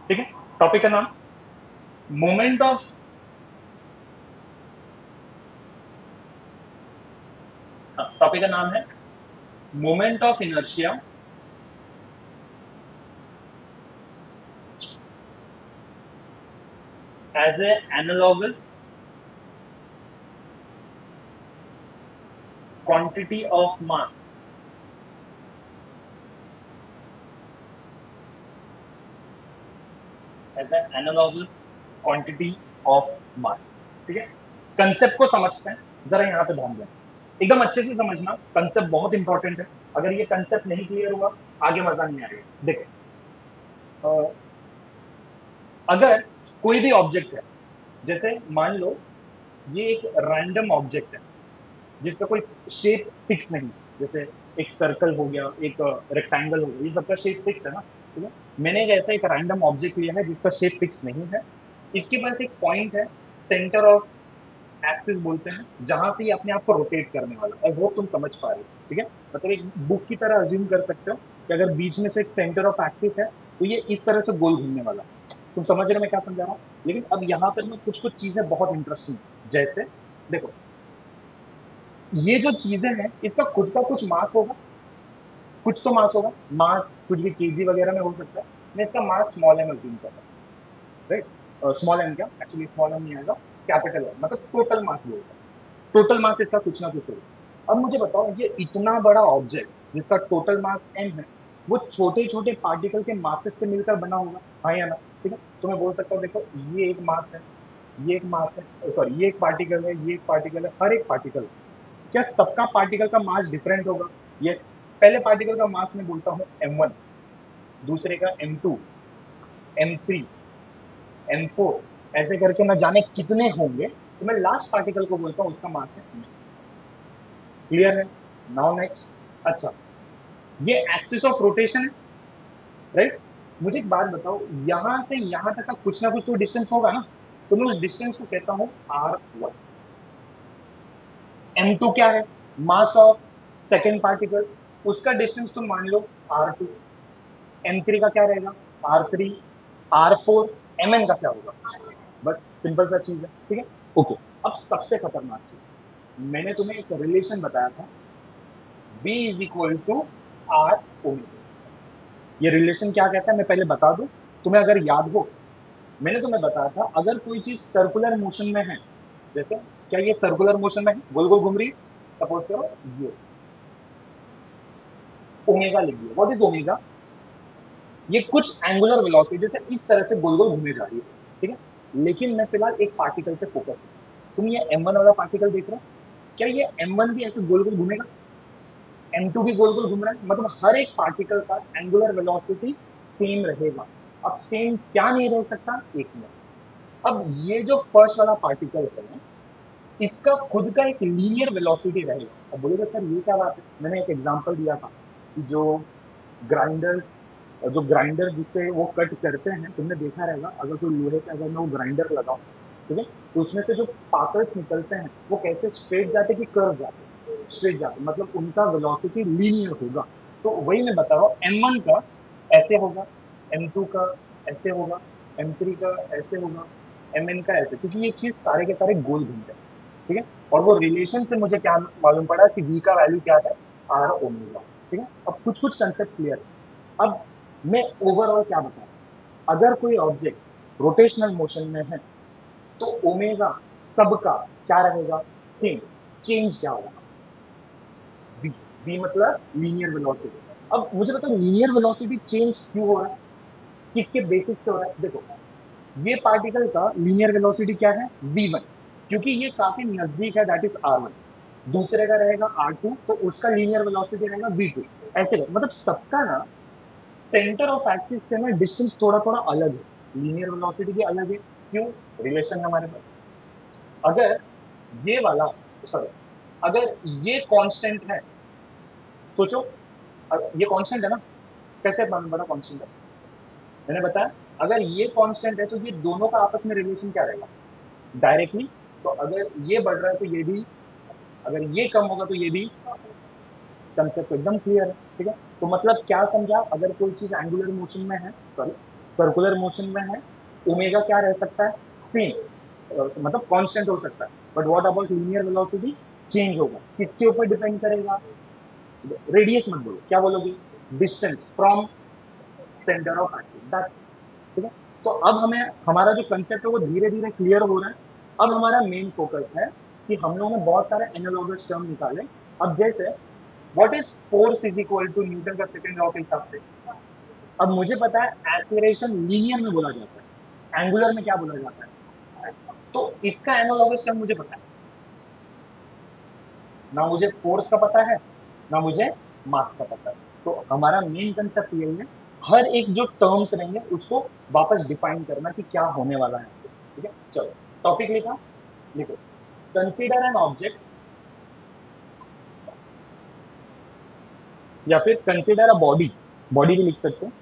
ठीक है। टॉपिक का नाम मोमेंट ऑफ टॉपिक का नाम है moment of inertia as a analogous quantity of mass as a analogous quantity of mass. ठीक है, कंसेप्ट को समझते हैं, जरा यहाँ पे ध्यान दें, एकदम अच्छे से समझना, कंसेप्ट बहुत इंपॉर्टेंट है। अगर ये कंसेप्ट नहीं क्लियर हुआ आगे मजा नहीं आएगा। देखो, अगर कोई भी ऑब्जेक्ट है, जैसे मान लो ये एक रैंडम ऑब्जेक्ट है जिसका कोई शेप फिक्स नहीं, जैसे एक सर्कल हो गया, एक रेक्टेंगल हो गया, ये सबका शेप फिक्स है ना। ठीक है, मैंने एक ऐसा एक रैंडम ऑब्जेक्ट लिया है जिसका शेप फिक्स नहीं है। इसके पास एक पॉइंट है, सेंटर ऑफ एक्सिस बोलते हैं, जहां से ये अपने आप को रोटेट करने वाला है। वो तुम समझ पा रहे हो? ठीक है, मतलब एक बुक की तरह अज्यूम कर सकते हो कि अगर बीच में से एक सेंटर ऑफ एक्सिस है तो ये इस तरह से गोल घूमने वाला है। तुम समझ रहे हो मैं क्या समझा रहा हूँ? लेकिन अब यहाँ पर ना कुछ कुछ चीजें बहुत इंटरेस्टिंग, जैसे देखो, ये जो चीजें हैं इसका खुद का कुछ मास होगा, कुछ तो मास होगा, मास कुछ भी केजी वगैरह में हो सकता है। मैं इसका मास स्मॉल एम अज्यूम कर रहा हूँ, राइट। स्मॉल एम क्या, एक्चुअली स्मॉल एम नहीं आएगा, कैपिटल एम, मतलब टोटल मास बोलता है। टोटल मास इसका कुछ ना कुछ होगा। अब मुझे बताओ, ये इतना बड़ा ऑब्जेक्ट जिसका टोटल मास एम है, वो छोटे छोटे पार्टिकल के मासेस से मिलकर बना होगा, हाँ या ना? ठीक है, तो मैं बोल सकता हूँ देखो, ये एक मास है, ये एक मास है, सॉरी ये एक पार्टिकल है, ये एक पार्टिकल है, हर एक पार्टिकल, क्या सबका पार्टिकल का मास डिफरेंट होगा? ये पहले पार्टिकल का मास मैं बोलता हूँ m1, दूसरे का m2, m3, m4, ऐसे करके मैं जाने कितने होंगे, तो मैं लास्ट पार्टिकल को बोलता हूँ उसका मास है m। क्लियर है? नाउ नेक्स्ट, अच्छा, ये एक्सिस ऑफ रोटेशन है, राइट। मुझे एक बात बताओ, यहां से यहां तक का कुछ ना कुछ तो डिस्टेंस होगा ना, तो मैं उस डिस्टेंस को कहता हूँ r1। m2 क्या है? मास ऑफ सेकेंड पार्टिकल, उसका डिस्टेंस तुम मान लो r2। m3 का क्या रहेगा? r3। r4, mn का क्या होगा? बस सिंपल सा चीज है, ठीक है। ओके, अब सबसे खतरनाक चीज, मैंने तुम्हें एक रिलेशन बताया था, b is equal to r omega. ये रिलेशन क्या कहता है मैं पहले बता दूं, तुम्हें अगर याद हो, मैंने तुम्हें बताया था अगर कोई चीज सर्कुलर मोशन में है, जैसे क्या ये सर्कुलर मोशन में है, गोल गोल घूम रही है, सपोज करो ये ओमेगा लिख दिया। What is omega? ये कुछ एंगुलर वेलोसिटी से इस तरह से गोल गोल घूमे जा रही है, ठीक है। लेकिन मैं फिलहाल एक पार्टिकल पे फोकस हूँ। तुम ये m1 वाला पार्टिकल देख रहे हो, क्या ये m1 भी ऐसे गोल गोल घूमेगा? m2 भी गोल गोल घूम रहा है, मतलब हर एक पार्टिकल का एंगुलर वेलोसिटी सेम रहेगा। अब सेम क्या नहीं रह सकता? एक मिनट, अब ये जो फर्स्ट वाला पार्टिकल है ना, इसका खुद का एक लीनियर वेलोसिटी रहेगा। अब बोलोगे सर ये क्या बात है, मैंने एक एग्जांपल दिया था कि ग्राइंडर्स जो ग्राइंडर जिससे वो कट करते हैं, तुमने देखा रहेगा, अगर कोई लोहे के अगर मैं वो ग्राइंडर लगाऊं, ठीक है, तो उसमें से जो स्पार्कल्स निकलते हैं वो कैसे स्ट्रेट जाते कि कर्व जाते? स्ट्रेट जाते, मतलब उनका वेलोसिटी लीनियर होगा। तो वही मैं बता रहा हूँ, m1 का ऐसे होगा, m2 का ऐसे होगा, m3 का ऐसे होगा, mn का ऐसे, क्योंकि ये चीज सारे के सारे गोल घूमते हैं, ठीक है। और वो रिलेशन से मुझे क्या मालूम पड़ा कि v का वैल्यू क्या है? r omega. ठीक है, अब कुछ कुछ कंसेप्ट क्लियर है। अब मैं ओवरऑल क्या बता रहा हूं, अगर कोई ऑब्जेक्ट रोटेशनल मोशन में है तो ओमेगा सबका क्या रहेगा? सेम। चेंज क्या होगा? v। v मतलब लीनियर वेलोसिटी। अब मुझे बताओ, लीनियर वेलोसिटी चेंज क्यों हो रहा है, किसके बेसिस पे हो रहा है? देखो, ये पार्टिकल का लीनियर वेलोसिटी क्या है? v1, क्योंकि ये काफी नजदीक है, दैट इज r1। दूसरे का रहेगा r2, तो उसका लीनियर वेलोसिटी रहेगा v2। ऐसे मतलब सबका ना सेंटर ऑफ एक्सिस से ना डिस्टेंस थोड़ा थोड़ा अलग है, लीनियर वेलोसिटी भी अलग है। क्यों? रिलेशन है हमारे पास। अगर ये वाला, सॉरी, अगर ये कांस्टेंट है, सोचो, ये कांस्टेंट है ना, कैसे मालूम पड़ा कांस्टेंट है? मैंने बताया, अगर ये कांस्टेंट है तो ये दोनों का आपस में रिलेशन क्या रहेगा? डायरेक्टली। तो अगर ये बढ़ रहा है तो ये भी, अगर ये कम होगा तो ये भी। कंसेप्ट एकदम क्लियर है, ठीक है। तो मतलब क्या समझा, अगर कोई चीज एंगुलर मोशन में है, सॉरी, सर्कुलर मोशन में है, ओमेगा क्या रह सकता है, सेम, मतलब कांस्टेंट हो सकता है, but what about linear velocity, change होगा, किसके ऊपर डिपेंड करेगा, रेडियस मत बोलो, क्या बोलोगे, distance from centre of action, that, ठीक है। तो अब हमें हमारा जो कंसेप्ट है वो धीरे धीरे क्लियर हो रहा है। अब हमारा मेन फोकस है कि हम लोगों ने बहुत सारे एनालॉगस टर्म निकाले। अब जैसे what is force is equal to Newton का सेकंड लॉ के हिसाब से, अब मुझे पता है एक्सीलरेशन लीनियर में बोला जाता है, एंगुलर में क्या बोला जाता है, तो इसका एनालॉगस टर्म मुझे पता है, ना मुझे फोर्स का पता है, ना मुझे मास का पता है। तो हमारा मेन कंसेप्ट यही है, हर एक जो टर्म्स रहेंगे उसको वापस डिफाइन करना कि क्या होने वाला है, ठीक है। चलो, टॉपिक लिखा, लिखो, कंसीडर एन ऑब्जेक्ट, या फिर कंसीडर अ बॉडी, बॉडी भी लिख सकते हैं,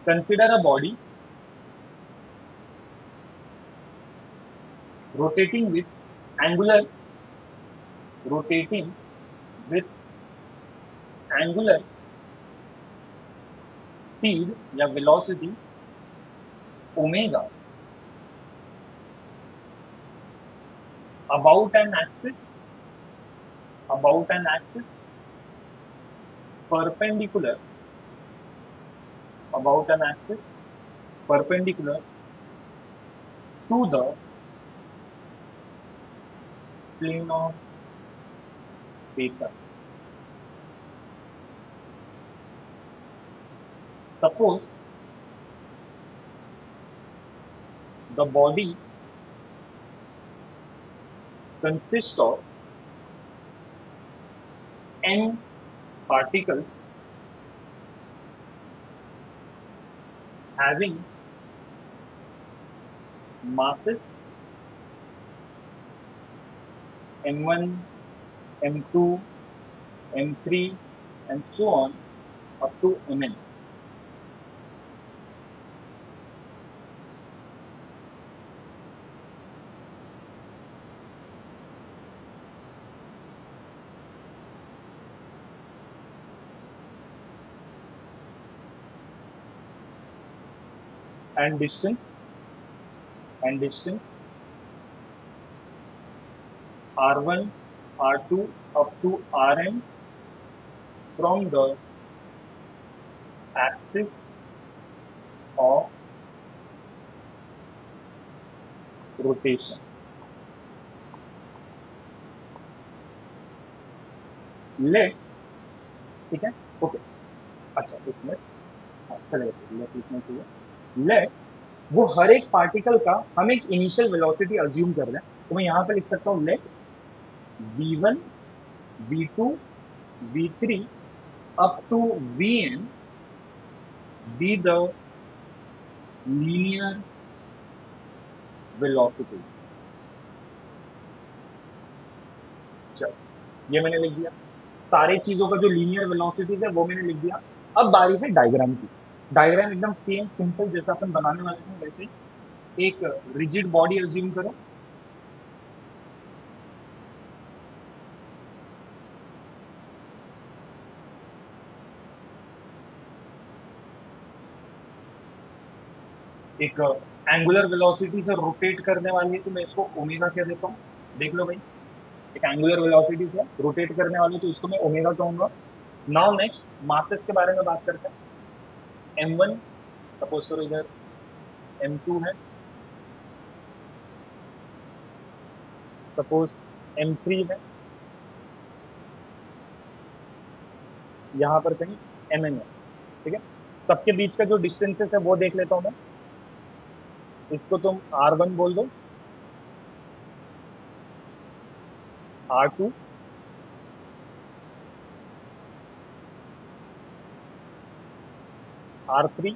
consider a body rotating with angular, rotating with angular speed या velocity omega about an axis, about an axis perpendicular, about an axis perpendicular to the plane of paper. Suppose the body consists of n particles having masses m1, m2, m3 and so on up to mn. And distance, and distance r1, r2 up to rn from the axis of rotation. Let, ठीक है, okay, अच्छा एक minute, हाँ, चलेगा, late लिखना चाहिए, late, वो हर एक पार्टिकल का हम एक इनिशियल वेलोसिटी अज्यूम कर रहे हैं, तो मैं यहां पे लिख सकता हूं, late v1, v2, v3 up to vn be the linear velocity. चलो, ये मैंने लिख दिया, सारी चीजों का जो लीनियर वेलोसिटीज है वो मैंने लिख दिया। अब बारी है डायग्राम की, डायग्राम एकदम सेम सिंपल जैसा अपन बनाने वाले थे वैसे, एक रिजिड बॉडी अज्यूम करो, एक एंगुलर वेलोसिटी से रोटेट करने वाली है, तो मैं इसको ओमेगा कह देता हूँ, देख लो भाई, एक एंगुलर वेलोसिटी से रोटेट करने वाली तो इसको मैं ओमेगा कहूंगा। नाउ नेक्स्ट मासेस के बारे में बात करते हैं, m1 सपोज करो इधर, m2 है, सपोज m3 है, यहाँ पर कहीं mn है, ठीक है। सबके बीच का जो डिस्टेंसेस है वो देख लेता हूँ मैं, इसको तुम r1 बोल दो, r2, r3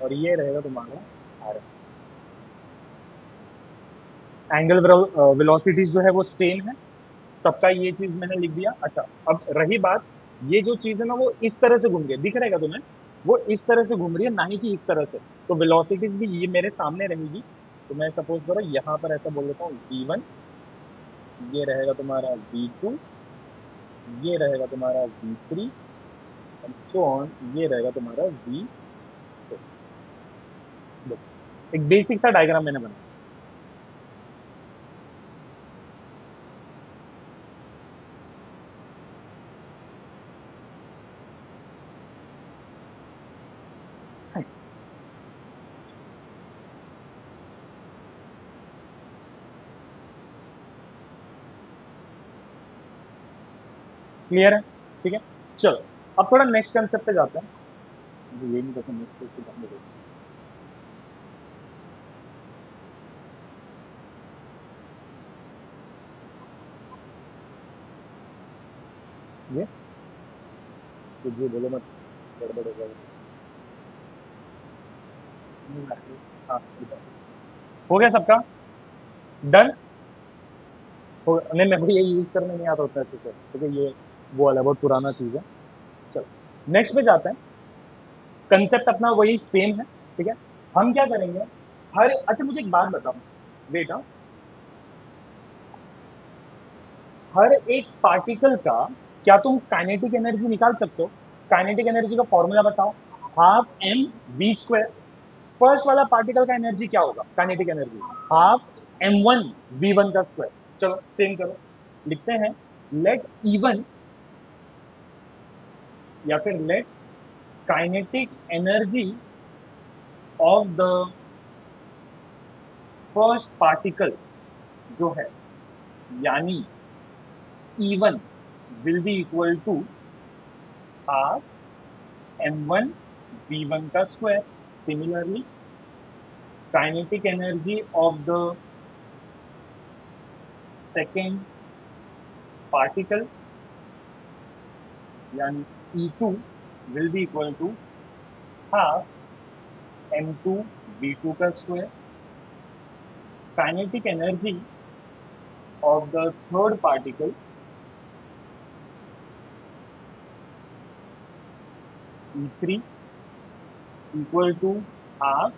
और ये रहेगा तुम्हारा rn। एंगल वेलोसिटीज जो है वो सेम है, सबका ये चीज मैंने लिख दिया। अच्छा, अब रही बात, ये जो चीज है ना वो इस तरह से घूम रही है, दिख रहेगा तुम्हें, वो इस तरह से घूम रही है, ना ही कि इस तरह से, तो वेलोसिटीज भी ये मेरे सामने रहेगी। तो मैं सपोज करो यहाँ पर ऐसा बोल देता हूँ v1, ये रहेगा तुम्हारा V2, ये रहेगा तुम्हारा V3 एंड सो ऑन, ये रहेगा तुम्हारा V4। एक बेसिक सा डायग्राम मैंने बनाया। क्लियर है? ठीक है, चलो अब थोड़ा नेक्स्ट कंसेप्ट पे जाते हैं। मुझे ये नहीं पता नेक्स्ट पे जाने दो। ये कुछ भी बोलो मत, गड़बड़ हो जाएगा। हाँ ठीक है। हो गया सबका डन? नहीं, मेरे को ये यूज करने नहीं आता होता है ठीक है, ठीक है, ये वो वाला बहुत पुराना चीज है। चलो नेक्स्ट पे जाते हैं। कंसेप्ट अपना वही सेम है, ठीक है। हम क्या करेंगे, हर अच्छा मुझे एक बात बताओ बेटा, हर एक पार्टिकल का क्या तुम काइनेटिक एनर्जी निकाल सकते हो? काइनेटिक एनर्जी का फॉर्मूला बताओ। Half M V square. First वाला पार्टिकल का एनर्जी क्या होगा, kinetic energy? Half M1 V1 का स्क्वायर। चलो सेम करो, लिखते हैं लेट E1 या फिर let kinetic energy of the first particle जो है, यानी E1 will be equal to half M1 V1 का square. Similarly kinetic energy of the second particle यानी E2 will be equal to half M2V2 का square. Kinetic energy of the third particle E3 equal to half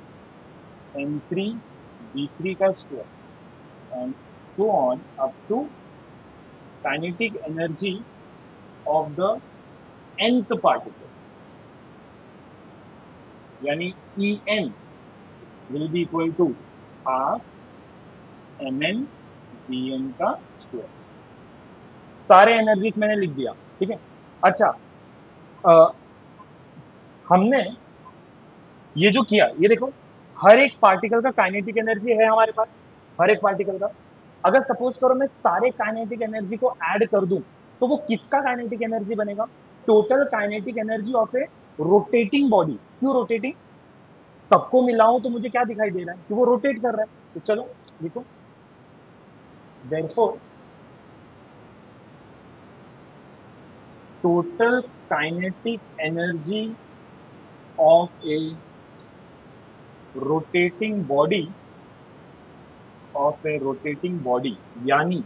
M3V3 का square and so on up to kinetic energy of the nth particle यानी En will be equal to half Mn Vn का square. सारे energies मैंने लिख दिया, ठीक है। अच्छा, अ, हमने ये जो किया, ये देखो, हर एक पार्टिकल का काइनेटिक एनर्जी है हमारे पास, हर एक पार्टिकल का। अगर सपोज करो मैं सारे काइनेटिक एनर्जी को ऐड कर दूं, तो वो किसका काइनेटिक एनर्जी बनेगा? Total kinetic energy of A rotating body. क्यों रोटेटिंग? सबको मिलाऊं तो मुझे क्या दिखाई दे रहा है कि वो रोटेट कर रहा है। तो चलो देखो, therefore total kinetic energy of A rotating body, of A rotating body यानी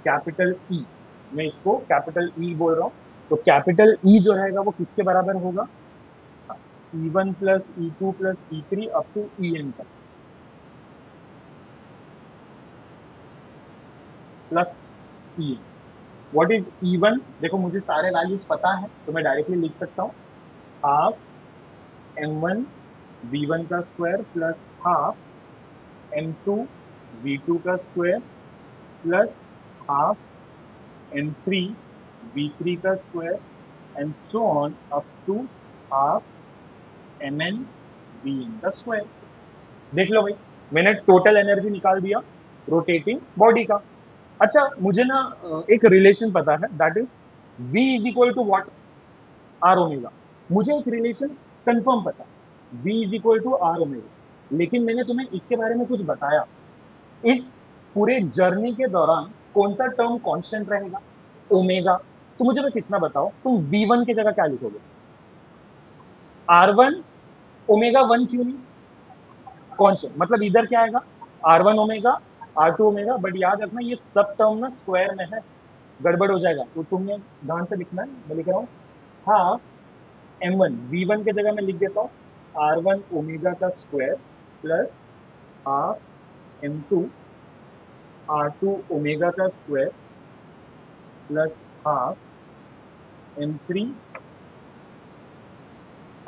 कैपिटल ई, मैं इसको कैपिटल ई बोल रहा हूं, तो कैपिटल ई जो रहेगा वो किसके बराबर होगा? E1 plus E2 plus E3 up to En तक plus E. What is E1? देखो मुझे सारे वैल्यूज पता है तो मैं डायरेक्टली लिख सकता हूँ, हाफ M1 V1 का स्क्वायर प्लस हाफ M2V2 का स्क्वायर प्लस हाफ M3V3 का square and so on up to half MnVn का स्क्वायर। देख लो भाई, मैंने टोटल एनर्जी निकाल दिया रोटेटिंग बॉडी का। अच्छा मुझे ना एक रिलेशन पता है, that is V is equal to what? R omega. मुझे एक रिलेशन कंफर्म पता है, V is equal to R omega, लेकिन मैंने तुम्हें इसके बारे में कुछ बताया। इस पूरे जर्नी के दौरान कौन सा टर्म कांस्टेंट रहेगा? ओमेगा। तो मुझे बस इतना बताओ, तुम V1 की जगह क्या लिखोगे? R1 ओमेगा 1 क्यों नहीं? कांस्टेंट मतलब इधर क्या आएगा? R1 omega, R2 omega, but याद रखना ये सब टर्म ना स्क्वायर में है, गड़बड़ हो जाएगा, तो तुमने ध्यान से लिखना है। मैं लिख रहा हूँ हाफ M1 V1 की जगह मैं लिख देता हूँ R1 ओमेगा का square plus half M2 R2 omega का square plus half M3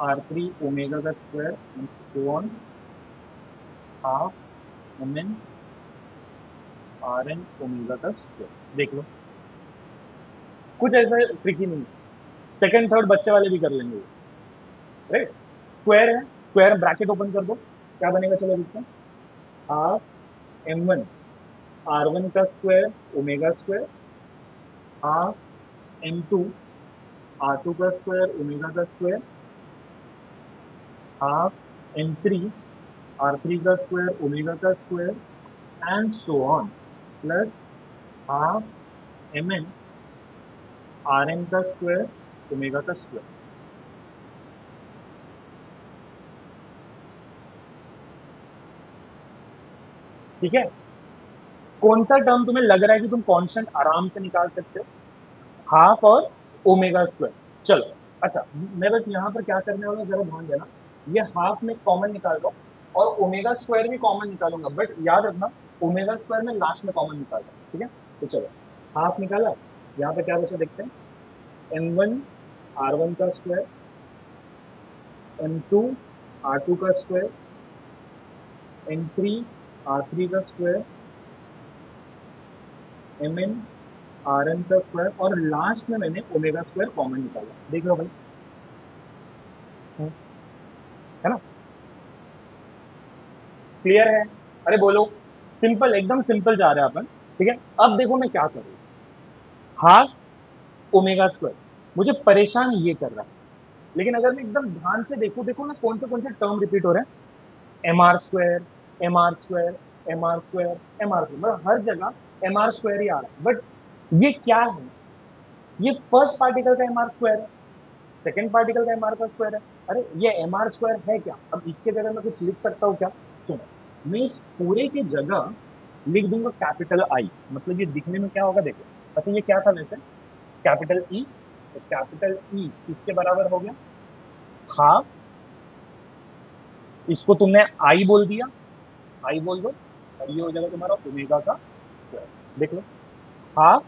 R3 omega का square and so on half Mn Rn omega का स्क्वायर। देख लो, कुछ ऐसा ट्रिकी नहीं है, सेकंड थर्ड बच्चे वाले भी कर लेंगे, राइट। स्क्वायर है, स्क्वायर ब्रैकेट ओपन कर दो, क्या बनेगा चलो देखते हैं। हाफ M1 R1 का square omega square half M2 R2 का स्क्वायर ओमेगा का स्क्वायर हाफ M3 R3 का स्क्वायर ओमेगा का square and so on plus half Mn Rn का स्क्वायर ओमेगा का स्क्वायर। ठीक है, कौन सा टर्म तुम्हें लग रहा है कि तुम कांस्टेंट आराम से निकाल सकते हो? हाफ और ओमेगा स्क्वायर। चलो, अच्छा, मैं बस यहाँ पर क्या करने वाला हूँ जरा ध्यान देना, ये हाफ में कॉमन निकाल लो और ओमेगा स्क्वायर भी कॉमन निकालूंगा, बट याद रखना ओमेगा स्क्वायर में लास्ट में कॉमन निकाल दो, ठीक है। तो चलो, हाफ निकाला, यहाँ पे क्या बचा देखते हैं। M1 R1 का स्क्वायर M2 R2 का स्क्वायर M3 R3 का स्क्वायर Mn Rn का स्क्वायर और लास्ट में मैंने ओमेगा स्क्वायर कॉमन निकाला। देख लो भाई, है ना, क्लियर है? अरे बोलो, सिंपल, एकदम सिंपल जा रहे हैं अपन। ठीक है, अब देखो मैं क्या करूँ, हाफ ओमेगा स्क्वायर मुझे परेशान ये कर रहा है, लेकिन अगर मैं एकदम ध्यान से देखूं, देखो ना कौन से टर्म रिपीट हो रहे हैं। M R square M R square M R square M R square, मतलब हर जगह एम आर स्क्वायर ही आ रहा है। बट ये क्या है, ये फर्स्ट पार्टिकल का एम आर स्क्वायर है, सेकेंड पार्टिकल का एम आर का स्क्वायर है। अरे ये एम आर स्क्वायर है क्या? अब इसके जगह मैं कुछ लिख सकता हूँ क्या? सुनो, मैं इस पूरे की जगह लिख दूंगा कैपिटल आई, मतलब ये दिखने में क्या होगा देखो। अच्छा ये क्या था वैसे, कैपिटल ई, तो कैपिटल ई किसके बराबर हो गया? हाफ, इसको तुमने आई बोल दिया, आई बोल दो, और ये हो जाएगा तुम्हारा ओमेगा का स्क्वायर। देख लो, हाफ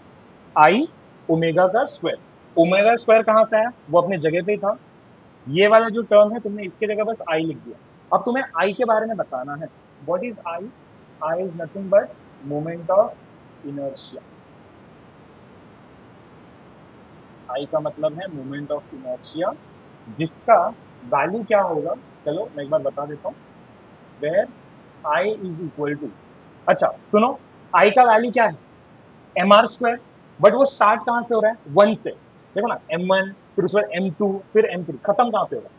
आई ओमेगा का स्क्वायर। ओमेगा स्क्वायर कहाँ से आया? वो अपने जगह पे ही था। ये वाला जो टर्म है तुमने इसके जगह बस आई लिख दिया। अब तुम्हें आई के बारे में बताना है। What is I? I is nothing but moment of inertia. I का मतलब है मोमेंट ऑफ इनर्शिया, जिसका वैल्यू क्या होगा, चलो मैं एक बार बता देता हूँ। Where I is equal to, अच्छा सुनो, आई का वैल्यू क्या है? एम आर स्क्वायर, बट वो स्टार्ट कहाँ से हो रहा है? 1 से। देखो ना, M1 फिर उसके बाद M2 फिर M3, खत्म कहाँ पे होगा?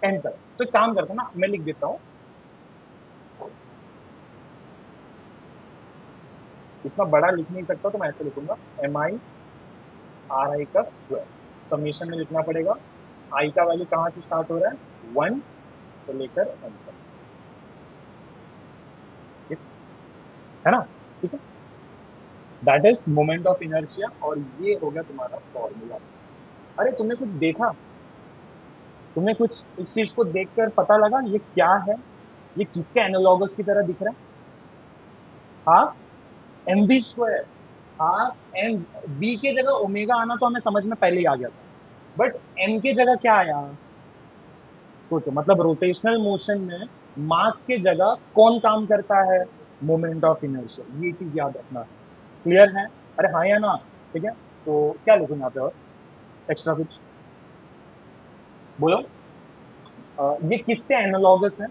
एन तक। तो एक काम करता हूँ ना, मैं लिख देता हूँ, इतना बड़ा लिख नहीं सकता तो मैं ऐसे लिखूंगा, MI RI का स्क्वायर। समीशन में लिखना पड़ेगा, आई का वैल्यू कहाँ से स्टार्ट हो रहा है? 1 से लेकर एन तक, ठीक है ना? ठीक है, that is moment of inertia, और ये हो गया तुम्हारा फॉर्मूला। अरे तुमने कुछ देखा, तुम्हें कुछ इस चीज को देखकर पता लगा ये क्या है? ये किसके एनालॉगस की तरह दिख रहा है? Half M B square, half M, B के जगह ओमेगा आना तो हमें समझ में पहले ही आ गया था, बट एम के जगह क्या आया? सोचो, मतलब रोटेशनल मोशन में मास के जगह कौन काम करता है? मोमेंट ऑफ इनर्शिया, ये चीज याद रखना है। क्लियर है? अरे हाँ या ना? ठीक है, तो क्या लिखूं यहाँ पे और एक्स्ट्रा कुछ बोलो। ये किससे एनालॉगस है?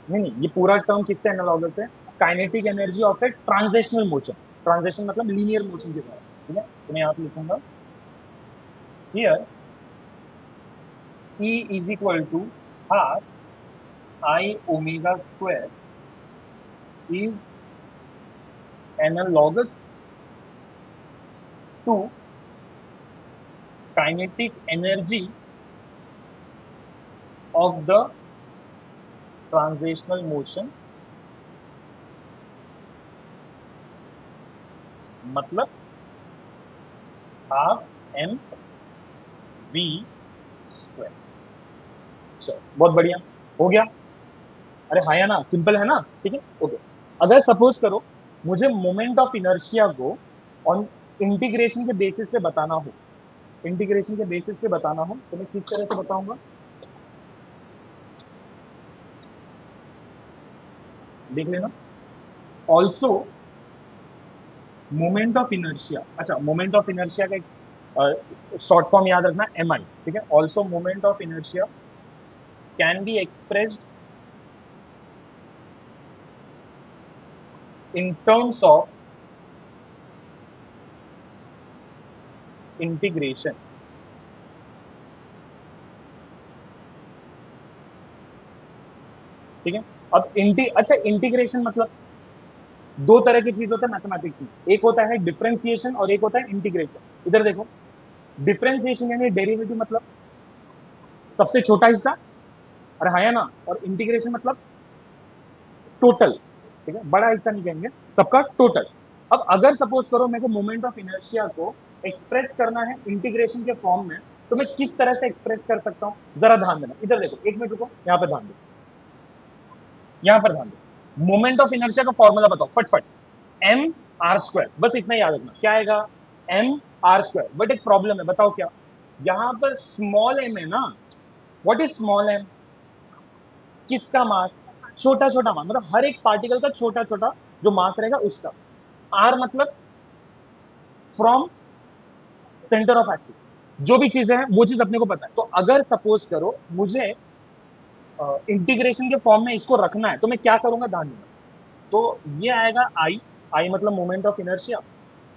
नहीं नहीं, ये पूरा टर्म किससे एनालॉगस है? Kinetic energy of a transitional motion. Transition मतलब लीनियर मोशन के साथ, ठीक है। तो मैं यहाँ पे लिखूंगा, here E is equal to half I omega square is analogous to kinetic energy of the translational motion, मतलब हाफ एम वी स्क्वायर। चलो बहुत बढ़िया, हो गया। अरे हाँ या ना, सिंपल है ना? ठीक है, ओके। अगर सपोज करो मुझे मोमेंट ऑफ इनर्शिया को ऑन इंटीग्रेशन के बेसिस पे बताना हो, इंटीग्रेशन के बेसिस पे बताना हो तो मैं किस तरह से बताऊंगा, देख लेना। ऑल्सो मोमेंट ऑफ इनर्शिया, अच्छा मोमेंट ऑफ इनर्शिया का एक शॉर्ट फॉर्म याद रखना, एम आई, ठीक है। Also moment of inertia can be expressed in terms of integration, ठीक है। अब अच्छा इंटीग्रेशन मतलब दो तरह की चीज होता है मैथमेटिक्स में, एक होता है डिफरेंशिएशन और एक होता है इंटीग्रेशन। इधर देखो, डिफरेंशिएशन यानी डेरिवेटिव मतलब सबसे छोटा हिस्सा, अरे हाँ या ना, और इंटीग्रेशन मतलब टोटल, ठीक है, बड़ा हिस्सा नहीं कहेंगे, सबका टोटल। अब अगर सपोज करो मेरे को मोमेंट ऑफ इनर्शिया को एक्सप्रेस करना है इंटीग्रेशन के फॉर्म में, तो मैं किस तरह से एक्सप्रेस कर सकता हूं, जरा ध्यान देना। इधर देखो, एक मिनट रुको, यहां पर ध्यान दो, यहां पर ध्यान दो। मोमेंट ऑफ इनर्शिया का फॉर्मूला बताओ फटफट, एम आर स्क्वायर, बस इतना याद रखना, क्या आएगा, एम आर स्क्वायर। बट एक प्रॉब्लम है, बताओ क्या, यहां पर स्मॉल एम है ना। व्हाट इज स्मॉल एम, किसका मास, छोटा छोटा मास, मतलब हर एक पार्टिकल का छोटा छोटा जो मास रहेगा उसका। आर मतलब फ्रॉम सेंटर ऑफ एक्टिव, जो भी चीजें हैं वो चीज अपने को पता है। तो अगर सपोज करो मुझे इंटीग्रेशन के फॉर्म में इसको रखना है तो मैं क्या करूंगा, ध्यान देना। तो ये आएगा आई, आई मतलब मोमेंट ऑफ इनर्शिया।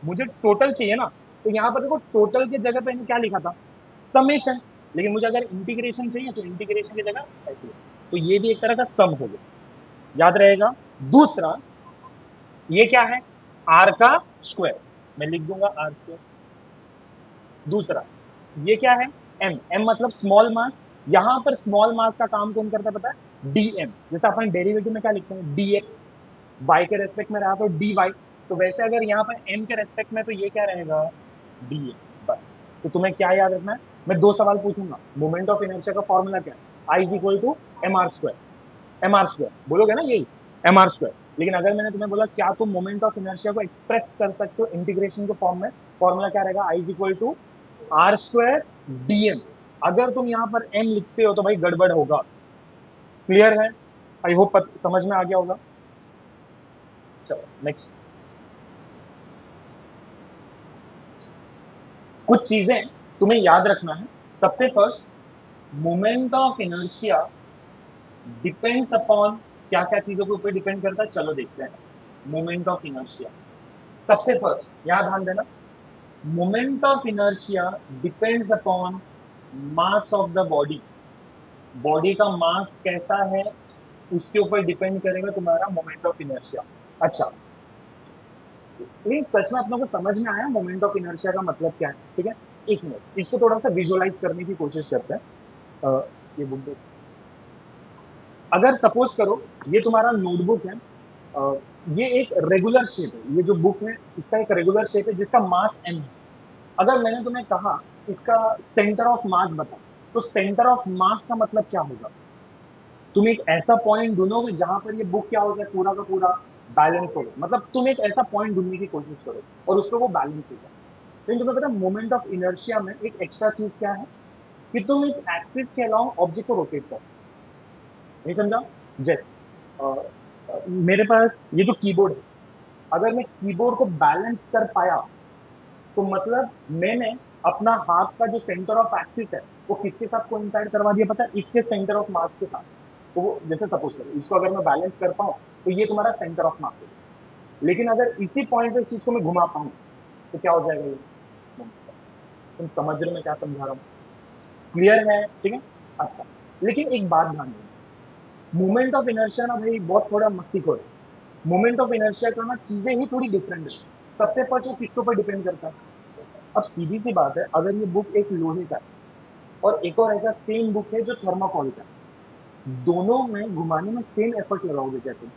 मुझे टोटल चाहिए ना, तो यहां पर देखो टोटल की जगह पे मैंने क्या लिखा था, समेशन। लेकिन मुझे अगर इंटीग्रेशन चाहिए तो इंटीग्रेशन की जगह ऐसे, तो ये भी एक तरह का सम हो गया, याद रहेगा। दूसरा, ये क्या है, आर का स्क्वायर, मैं लिख दूंगा आर स्क्वायर। दूसरा, ये क्या है, एम, एम मतलब स्मॉल मास। यहां पर स्मॉल मास का काम कौन करता है पता है, डीएम। जैसे अपन डेरिवेटिव में क्या लिखते हैं, डीएक्स, वाई के रेस्पेक्ट में रहा तो डी वाई, तो वैसे अगर यहाँ पर एम के रेस्पेक्ट में तो ये क्या रहेगा, डी एम, बस। तो तुम्हें क्या याद रखना है, मैं दो सवाल पूछूंगा, मोमेंट ऑफ इनर्शिया का फॉर्मूला क्या है, I is equal to M R square, M R square बोलोगे ना यही, एम आर स्क्वायर। लेकिन अगर मैंने तुम्हें बोला क्या तुम मोमेंट ऑफ इनर्शिया को एक्सप्रेस कर सकते हो इंटीग्रेशन के फॉर्म में, फॉर्मूला क्या रहेगा, I is equal to R square dm. अगर तुम यहाँ पर एम लिखते हो तो भाई गड़बड़ होगा, क्लियर है, आई होप समझ में आ गया होगा। चलो नेक्स्ट, कुछ चीजें तुम्हें याद रखना है। सबसे first, moment of inertia depends upon, क्या क्या चीजों के ऊपर डिपेंड करता है, चलो देखते हैं। मोमेंट ऑफ इनर्शिया, सबसे फर्स्ट यहां ध्यान देना, moment of inertia depends upon mass of the body. Body का मास कैसा है उसके ऊपर डिपेंड करेगा तुम्हारा मोमेंट ऑफ इनर्शिया। अच्छा, ये प्रश्न अपनों को समझ में आया मोमेंट ऑफ इनर्शिया का मतलब क्या है, ठीक है। एक मिनट, इसको थोड़ा सा विजुअलाइज करने की कोशिश करते हैं। ये बुक देख, अगर सपोज करो ये तुम्हारा नोटबुक है, अ, ये एक रेगुलर शेप है, ये जो बुक है इसका एक रेगुलर शेप है जिसका मास एम है। अगर मैंने तुम्हें कहा इसका सेंटर ऑफ मास बता, तो सेंटर ऑफ मास का मतलब क्या होगा, तुम एक ऐसा पॉइंट ढूंढोगे जहां पर ये बुक क्या हो जाए, पूरा का पूरा बैलेंस हो, मतलब तुम एक ऐसा पॉइंट ढूंढने की कोशिश करो और उसको वो बैलेंस हो जाए। लेकिन तुम्हें पता है मोमेंट ऑफ इनर्शिया में एक एक्स्ट्रा चीज क्या है, कि तुम इस एक्सिस के अलावा ऑब्जेक्ट को रोटेट करो, नहीं समझा। जैसे मेरे पास ये जो कीबोर्ड है, अगर मैं कीबोर्ड को बैलेंस कर पाया तो मतलब मैंने अपना हाथ का जो सेंटर ऑफ एक्सिस है वो किसके साथ कोइंसाइड करवा दिया पता है, इसके सेंटर ऑफ मास के साथ। तो वो जैसे सपोज करो इसको अगर मैं बैलेंस कर पाऊं तो ये तुम्हारा सेंटर ऑफ मास है। लेकिन अगर इसी पॉइंट पे इस चीज को मैं घुमा पाऊं तो क्या हो जाएगा ये, तुम समझ रहे हो मैं क्या समझा रहा हूँ, क्लियर है, ठीक है। अच्छा, लेकिन एक बात ध्यान देना, मोमेंट ऑफ इनर्शिया ना भाई बहुत थोड़ा मस्ती खोर है। मोमेंट ऑफ इनर्शिया का ना चीजें ही थोड़ी डिफरेंट है। सबसे फर्स्ट वो किसके ऊपर डिपेंड करता है, अब सीधी सी बात है, अगर ये बुक एक लोहे का है और एक और ऐसा सेम बुक है जो थर्माकोल का है, दोनों में घुमाने में सेम एफर्ट लगाओगे क्या तुम,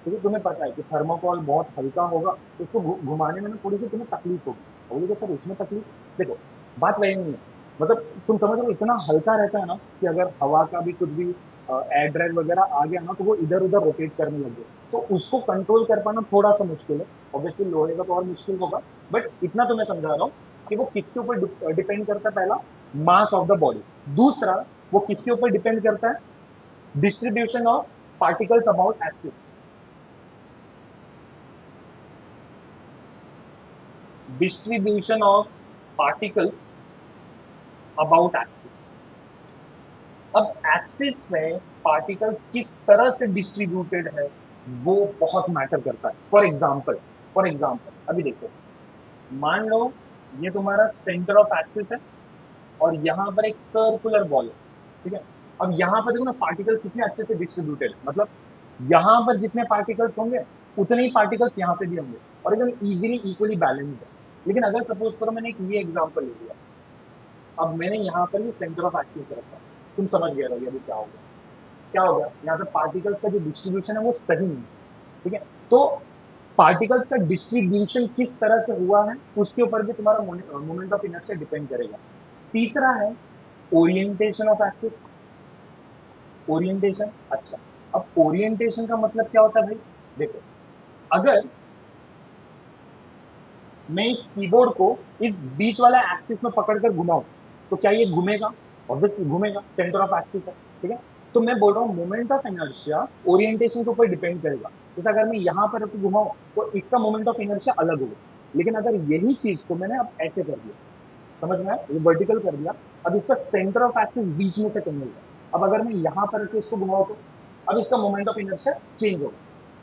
क्योंकि तुम्हें पता है कि थर्माकोल बहुत हल्का होगा तो उसको घुमाने में ना थोड़ी सी तुम्हें तकलीफ होगी, बोलोगे सर उसमें तकलीफ, देखो बात वही नहीं है, मतलब तुम समझ लो इतना हल्का रहता है ना कि अगर हवा का भी कुछ भी एयर ड्राइव वगैरह आ गया ना, तो वो इधर उधर रोटेट करने लगे, तो उसको कंट्रोल कर पाना थोड़ा सा मुश्किल है। ऑब्वियसली लोहे का तो और मुश्किल होगा, बट इतना तो मैं समझा रहा हूँ कि वो किसके ऊपर डिपेंड करता है, पहला मास ऑफ द बॉडी, दूसरा वो किसके ऊपर डिपेंड करता है, distribution of particles about axis, distribution of particles about axis. अब एक्सिस में पार्टिकल किस तरह से डिस्ट्रीब्यूटेड है वो बहुत मैटर करता है। फॉर एग्जाम्पल अभी देखो, मान लो ये तुम्हारा सेंटर ऑफ एक्सिस है और यहाँ पर एक सर्कुलर बॉल है, ठीक है। अब यहाँ पर देखो ना पार्टिकल कितने अच्छे से डिस्ट्रीब्यूटेड है, मतलब यहाँ पर जितने पार्टिकल्स होंगे उतने ही पार्टिकल्स यहाँ पे भी होंगे और एकदम इजीली इक्वली बैलेंस्ड है। लेकिन अगर सपोज करो मैंने एक ये एग्जांपल ले लिया, अब मैंने यहाँ पर ये सेंटर ऑफ एक्सिस रखा, तुम समझ गए रहोगे अभी क्या होगा। क्या होगा, यहाँ पे पार्टिकल्स का जो डिस्ट्रीब्यूशन है वो सही नहीं है, ठीक है। तो पार्टिकल्स का डिस्ट्रीब्यूशन किस तरह से हुआ है उसके ऊपर भी तुम्हारा मोमेंट ऑफ इनर्शिया डिपेंड करेगा। तीसरा है ओरिएंटेशन ऑफ एक्सिस। ओरिएंटेशन, अच्छा, अब ओरिएंटेशन का मतलब क्या होता है भाई, देखो, अगर मैं इस कीबोर्ड को इस बीच वाला एक्सिस में पकड़कर घुमाऊं तो क्या ये घूमेगा, ऑब्वियसली घूमेगा, सेंटर ऑफ एक्सिस है, ठीक है। तो मैं बोल रहा हूँ मोमेंट ऑफ इनर्शिया ओरिएंटेशन के ऊपर डिपेंड करेगा। जैसे अगर मैं यहां पर रख घुमाऊं तो इसका मोमेंट ऑफ इनर्शिया अलग होगा, लेकिन अगर यही चीज को मैंने अब ऐसे कर दिया, समझ में आया, ये वर्टिकल कर दिया, अब इसका सेंटर ऑफ एक्सिस बीच में से कहीं होगा, अब अगर मैं यहां पर रख इसको घुमाऊं तो अब इसका मोमेंट ऑफ इनर्शिया चेंज होगा।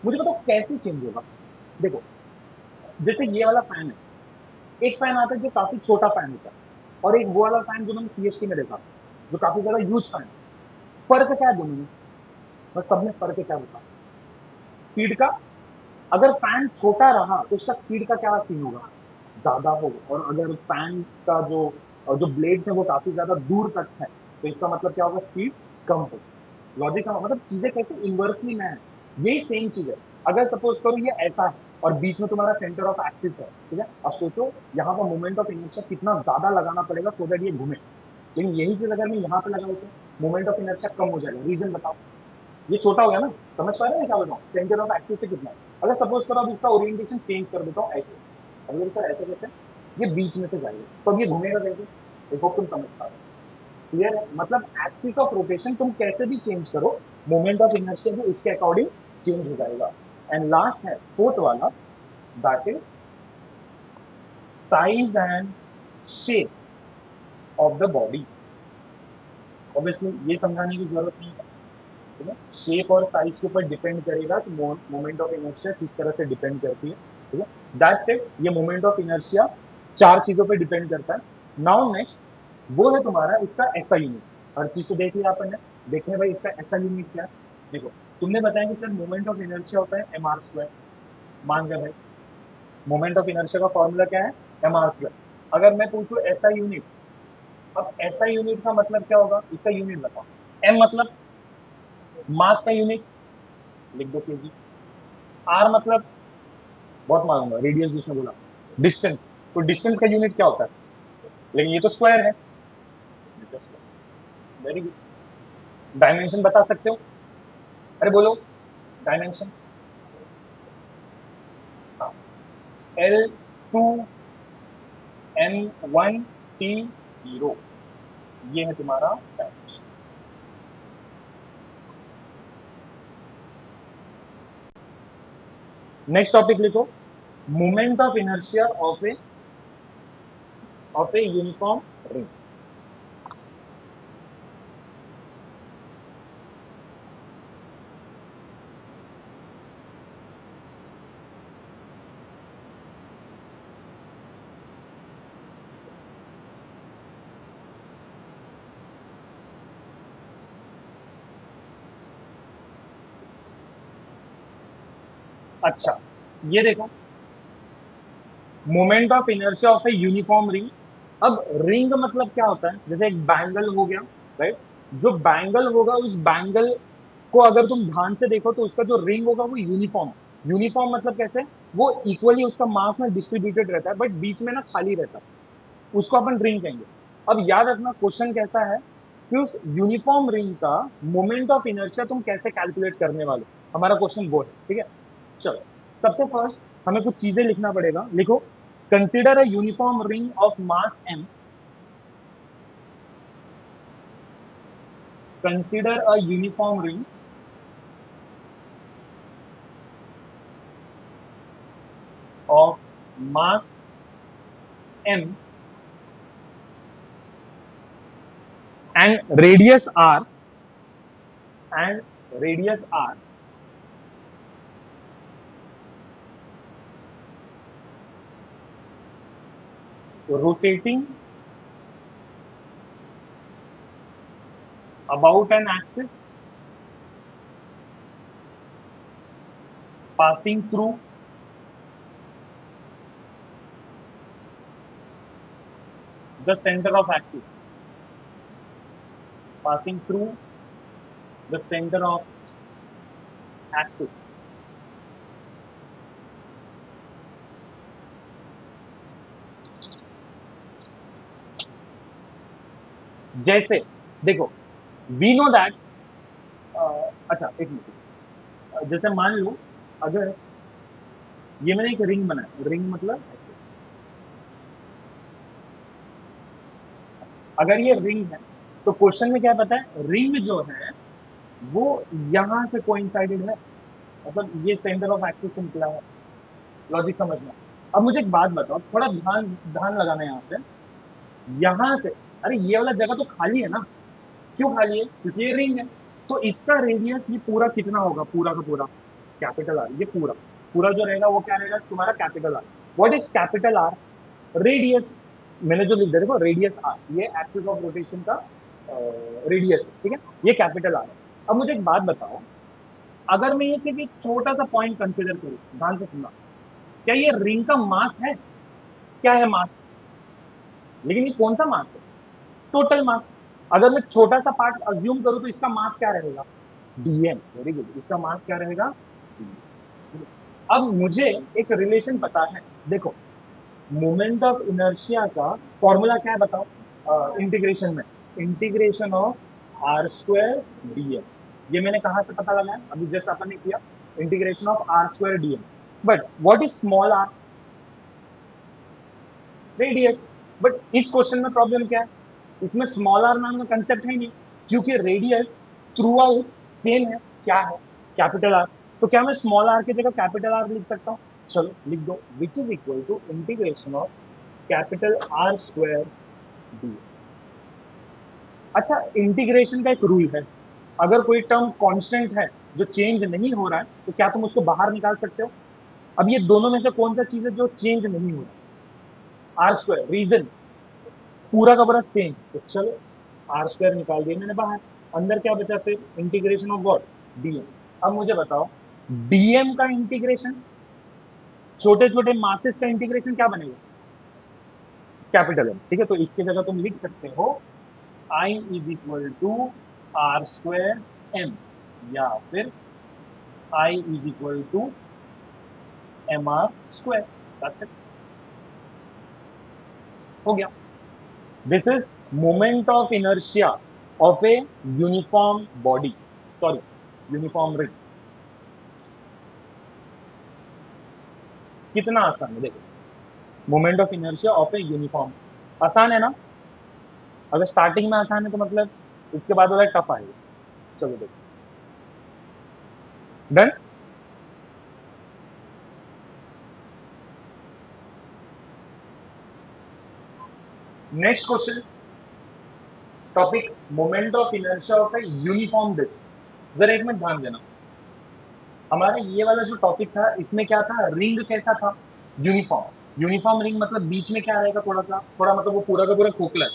मुझे बताओ कैसे चेंज होगा। देखो, जैसे ये वाला फैन है, एक फैन आता है जो काफी छोटा फैन होता है और एक वो वाला फैन जो मैंने सीएसटी में देखा जो काफी ज्यादा यूज फैन है। फर्क क्या है दोनों में, बस सब में फर्क क्या होता है, स्पीड का। अगर फैन छोटा रहा तो उसका स्पीड का क्या सीन होगा, ज्यादा होगा, और अगर फैन का जो ब्लेड है वो काफी ज्यादा दूर तक है तो इसका मतलब क्या होगा, स्पीड कम होगा। लॉजिक का मतलब चीजें कैसे इन्वर्सली में है, यही सेम चीज है। अगर सपोज करो ये ऐसा है और बीच में तुम्हारा सेंटर ऑफ एक्सिस है, ठीक है, अब सोचो यहाँ पर मोमेंट ऑफ इनर्शिया कितना ज्यादा लगाना पड़ेगा सो दैट ये घूमे, लेकिन यही चीज अगर मैं यहाँ पे लगाऊं तो मोमेंट ऑफ इनर्शिया कम हो जाएगा। रीजन बताओ, ये छोटा हो गया ना, समझ पा रहे हैं क्या बताऊँ, सेंटर ऑफ एक्सिस से कितना है। अगर सपोज करो अब इसका ओरिएंटेशन चेंज कर देता हूँ ऐसे, अगर सर ऐसे कैसे, ये बीच में से जाएगा तो अब ये घूमेगा कैसे, देखो तुम समझ पा रहे हो। क्लियर है, मतलब एक्सिस ऑफ रोटेशन तुम कैसे भी चेंज करो मोमेंट ऑफ इनर्शिया भी उसके अकॉर्डिंग चेंज हो जाएगा। एंड लास्ट है फोर्थ वाला, that is size and shape of the body. Obviously ये समझाने की जरूरत नहीं है, ठीक है, शेप और साइज के ऊपर डिपेंड करेगा कि मोमेंट ऑफ इनर्शिया किस तरह से डिपेंड करती है, ठीक है। दैट्स इट, ये मोमेंट ऑफ इनर्शिया चार चीजों पे डिपेंड करता है। नाउ नेक्स्ट वो है तुम्हारा इसका ऐसा यूनिट। हर चीज तो देख लिया अपन ने, देखें भाई इसका ऐसा यूनिट क्या है। देखो, तुमने बताया कि सर मोमेंट ऑफ इनर्शिया होता है एम आर स्क्वायर, मान गया भाई, मोमेंट ऑफ इनर्शिया का फॉर्मूला क्या है, एम आर स्क्वायर। अगर मैं पूछूं ऐसा यूनिट, अब ऐसा यूनिट का मतलब क्या होगा, इसका यूनिट बताओ। एम मतलब मास का यूनिट, लिख दो केजी। आर मतलब बहुत मालूंगा, रेडियस जिसने बोला, डिस्टेंस, तो डिस्टेंस का यूनिट क्या होता है, लेकिन ये तो स्क्वायर है। वेरी गुड, डायमेंशन बता सकते हो, अरे बोलो डायमेंशन। हाँ, L2M1T0, ये है तुम्हारा डायमेंशन। नेक्स्ट टॉपिक लिखो, moment of inertia of a uniform ring. अच्छा, ये देखो, moment of inertia of a uniform ring. अब रिंग मतलब क्या होता है, जैसे एक बैंगल हो गया, राइट, जो बैंगल होगा उस बैंगल को अगर तुम ध्यान से देखो तो उसका जो रिंग होगा वो यूनिफॉर्म। यूनिफॉर्म मतलब कैसे, वो इक्वली उसका मास में डिस्ट्रीब्यूटेड रहता है बट बीच में ना खाली रहता है, उसको अपन रिंग कहेंगे। अब याद रखना क्वेश्चन कैसा है, कि उस यूनिफॉर्म रिंग का मोमेंट ऑफ इनर्शिया तुम कैसे कैलकुलेट करने वाले हो। हमारा क्वेश्चन वो है, ठीक है। चलो, सबसे फर्स्ट हमें कुछ चीजें लिखना पड़ेगा। लिखो, consider a uniform ring of mass m, consider a uniform ring of mass m and radius r, and radius r, rotating about an axis, passing through the center of axis, passing through the center of axis। जैसे देखो, we know that, अच्छा एक minute, जैसे मान लो, अगर ये मैंने एक रिंग बनाया, रिंग मतलब अगर ये रिंग है तो क्वेश्चन में क्या पता है, रिंग जो है वो यहां से कोइंसाइडेड है, मतलब ये सेंटर ऑफ एक्सिस से निकला है। लॉजिक समझना। अब मुझे एक बात बताओ, थोड़ा ध्यान ध्यान लगाना यहाँ पे। यहाँ से, अरे ये वाला जगह तो खाली है ना, क्यों खाली है, क्योंकि ये रिंग है। तो इसका रेडियस ये पूरा कितना होगा, पूरा का पूरा कैपिटल आर। ये पूरा पूरा जो रहेगा वो क्या रहेगा, तुम्हारा capital R. What is capital R? Radius. मैंने जो लिख दिया देखो, रेडियस आर, ये एक्सिस ऑफ रोटेशन का रेडियस है, ठीक है। ये कैपिटल आर है। अब मुझे एक बात बताओ, अगर मैं ये सिर्फ एक छोटा सा पॉइंट कंसिडर करूं, ध्यान से सुनना, क्या ये रिंग का मास है? क्या है मास? लेकिन ये कौन सा मास है? Total mass. अगर मैं छोटा सा पार्ट अज्यूम करूं तो इसका मास क्या रहेगा? डीएम। वेरी गुड, इसका मास क्या रहेगा? DM। अब मुझे एक रिलेशन पता है, देखो, मोमेंट ऑफ इनर्शिया का फॉर्मूला क्या है बताओ, इंटीग्रेशन में, integration of R square DM. ये मैंने कहां से पता लगाया, अभी जस्ट अपन ने किया, integration of R square DM. But what is small R? Radius. But इस क्वेश्चन में प्रॉब्लम क्या है, इसमें स्मॉल आर नाम का कंसेप्ट है नहीं, क्योंकि रेडियस थ्रू आउट सेम है, क्या है, कैपिटल आर। तो क्या मैं स्मॉल आर की जगह कैपिटल आर लिख सकता हूँ? चलो लिख दो, which is equal to integration of capital R square D. अच्छा, इंटीग्रेशन का एक रूल है, अगर कोई टर्म कांस्टेंट है जो चेंज नहीं हो रहा है तो क्या तुम उसको बाहर निकाल सकते हो? अब ये दोनों में से कौन सा चीज है जो चेंज नहीं हो रहा? Are square. रीजन, पूरा का पूरा सेम, तो चलो आर स्क्वायर निकाल दिया मैंने बाहर। अंदर क्या बचा फिर, इंटीग्रेशन ऑफ व्हाट, डीएम। अब मुझे बताओ, डीएम का इंटीग्रेशन, छोटे छोटे मासेस का इंटीग्रेशन क्या बनेगा? कैपिटल एम, ठीक है। तो इसकी जगह तुम लिख सकते हो I is equal to R square M, या फिर I is equal to M R square. हो गया। This is moment of inertia of a uniform body, sorry, uniform ring. कितना आसान है देखो, moment of inertia of a uniform. आसान है ना? अगर स्टार्टिंग में आसान है तो मतलब इसके बाद वाला टफ आएगा। चलो देखो, done. Next question, topic moment of inertia of a uniform disc. जरा एक मिनट ध्यान देना, हमारा ये वाला जो टॉपिक था इसमें क्या था, रिंग कैसा था, यूनिफॉर्म। यूनिफॉर्म रिंग मतलब बीच में क्या रहेगा, थोड़ा सा, थोड़ा मतलब वो पूरा का पूरा खोखला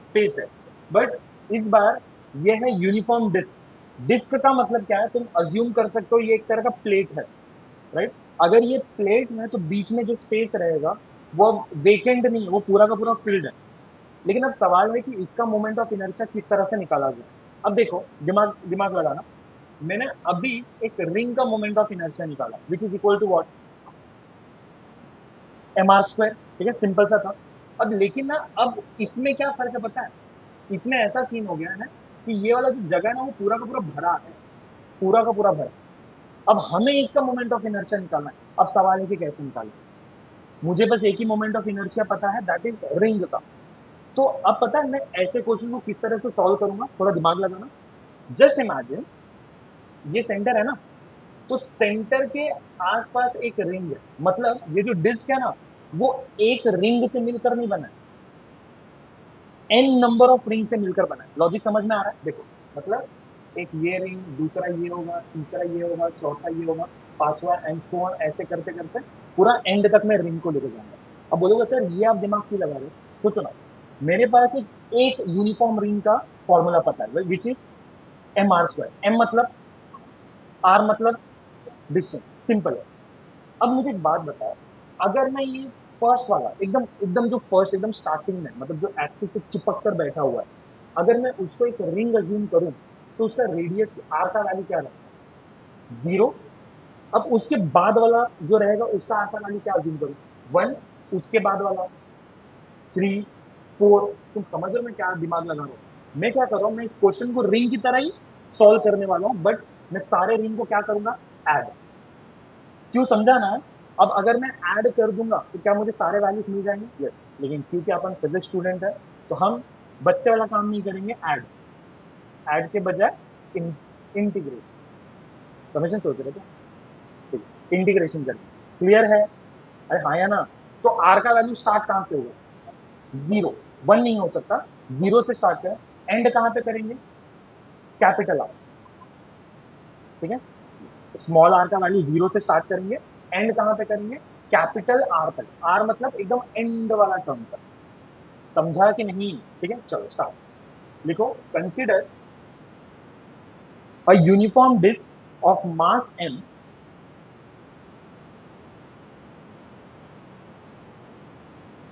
स्पेस है। बट इस बार ये है यूनिफॉर्म डिस्क। डिस्क का मतलब क्या है, तुम अज्यूम कर सकते हो ये एक तरह का प्लेट है, राइट। अगर ये प्लेट है तो बीच में जो स्पेस रहेगा वो वेकेंट नहीं है, वो पूरा का पूरा फील्ड है। लेकिन अब सवाल है कि इसका मोमेंट ऑफ इनर्शिया किस तरह से निकाला जाए। अब देखो, दिमाग दिमाग लगाना, मैंने अभी एक रिंग का मोमेंट ऑफ इनर्शिया निकाला, which is equal to what, M R square, ठीक है, सिंपल सा था। अब लेकिन ना, अब इसमें क्या फर्क है पता है, इसमें ऐसा सीन हो गया है ना कि ये वाला जो जगह है ना वो पूरा का पूरा भरा है, पूरा का पूरा भरा। अब हमें इसका मोमेंट ऑफ इनर्शिया निकालना है। अब सवाल है कि कैसे निकालें। मुझे बस एक ही मोमेंट ऑफ इनर्शिया पता है, दैट इज रिंग का। तो अब पता है मैं ऐसे क्वेश्चन को किस तरह से सॉल्व करूंगा, थोड़ा दिमाग लगाना। जस्ट इमेजिन ये सेंटर है ना, तो सेंटर के आसपास एक रिंग है, मतलब ये जो डिस्क है ना वो एक रिंग से मिलकर नहीं बना है, एन नंबर ऑफ रिंग से मिलकर बना है। लॉजिक समझ में आ रहा है? देखो, मतलब एक ये रिंग, दूसरा ये होगा, तीसरा ये होगा, चौथा ये होगा, पांचवा एंड सो ऑन, ऐसे करते करते पूरा एंड तक मैं रिंग को लेकर जाऊंगा। अब बोलोगे सर ये आप दिमाग क्यों लगा रहे हो? सोचो ना, मेरे पास एक यूनिफॉर्म रिंग का फॉर्मूला पता है, which is M R square. M मतलब, आर मतलब डिस्टेंस, सिंपल है। अब मुझे एक बात बताओ, अगर मैं ये फर्स्ट वाला एकदम एकदम जो फर्स्ट एकदम स्टार्टिंग में, मतलब जो एक्सिस से चिपक कर बैठा हुआ है, अगर मैं उसको एक रिंग अज्यूम करूं, तो उसका रेडियस आर का वैल्यू क्या रहेगा? 0। अब उसके बाद वाला जो रहेगा उसका आर का वैल्यू क्या अज्यूम करूं? 1। उसके बाद वाला 3, 4। तुम समझ रहे हो मैं क्या दिमाग लगा रहा हूं? मैं क्या कर रहा हूं, मैं इस क्वेश्चन को रिंग की तरह ही सॉल्व करने वाला हूं, बट मैं सारे रिंग को क्या करूंगा? ऐड। क्यों, समझा ना? अब अगर मैं ऐड कर दूंगा तो क्या मुझे सारे वैल्यूज मिल जाएंगे? यस। लेकिन क्योंकि अपन फिजिक्स स्टूडेंट है, तो हम बच्चे वाला काम नहीं करेंगे, ऐड। ऐड के बजाय इंटीग्रेट। समझने सोच रहे थे? ठीक, इंटीग्रेशन करेंगे। क्लियर है? अरे हाँ या ना? तो आर का वैल्यू स्टार्ट कहां से होगा? 0। 1 नहीं हो सकता। 0 से स्टार्ट करें, एंड कहां पे करेंगे? Capital R. ठीक है, स्मॉल आर का वैल्यू 0 से स्टार्ट करेंगे, एंड कहां पे करेंगे? कैपिटल आर तक। आर मतलब एकदम एंड वाला टर्म तक। समझा कि नहीं? ठीक है, चलो स्टार्ट। लिखो, consider a uniform disc of mass m।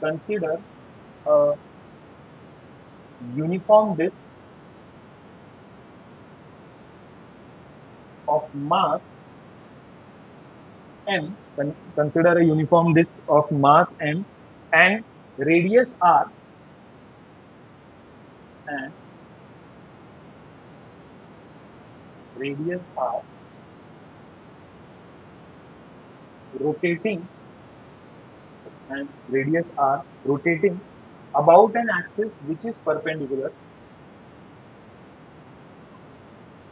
Consider a uniform disc of mass m। Consider a uniform disc of mass m and radius r, and radius r rotating, and radius r rotating about an axis which is perpendicular,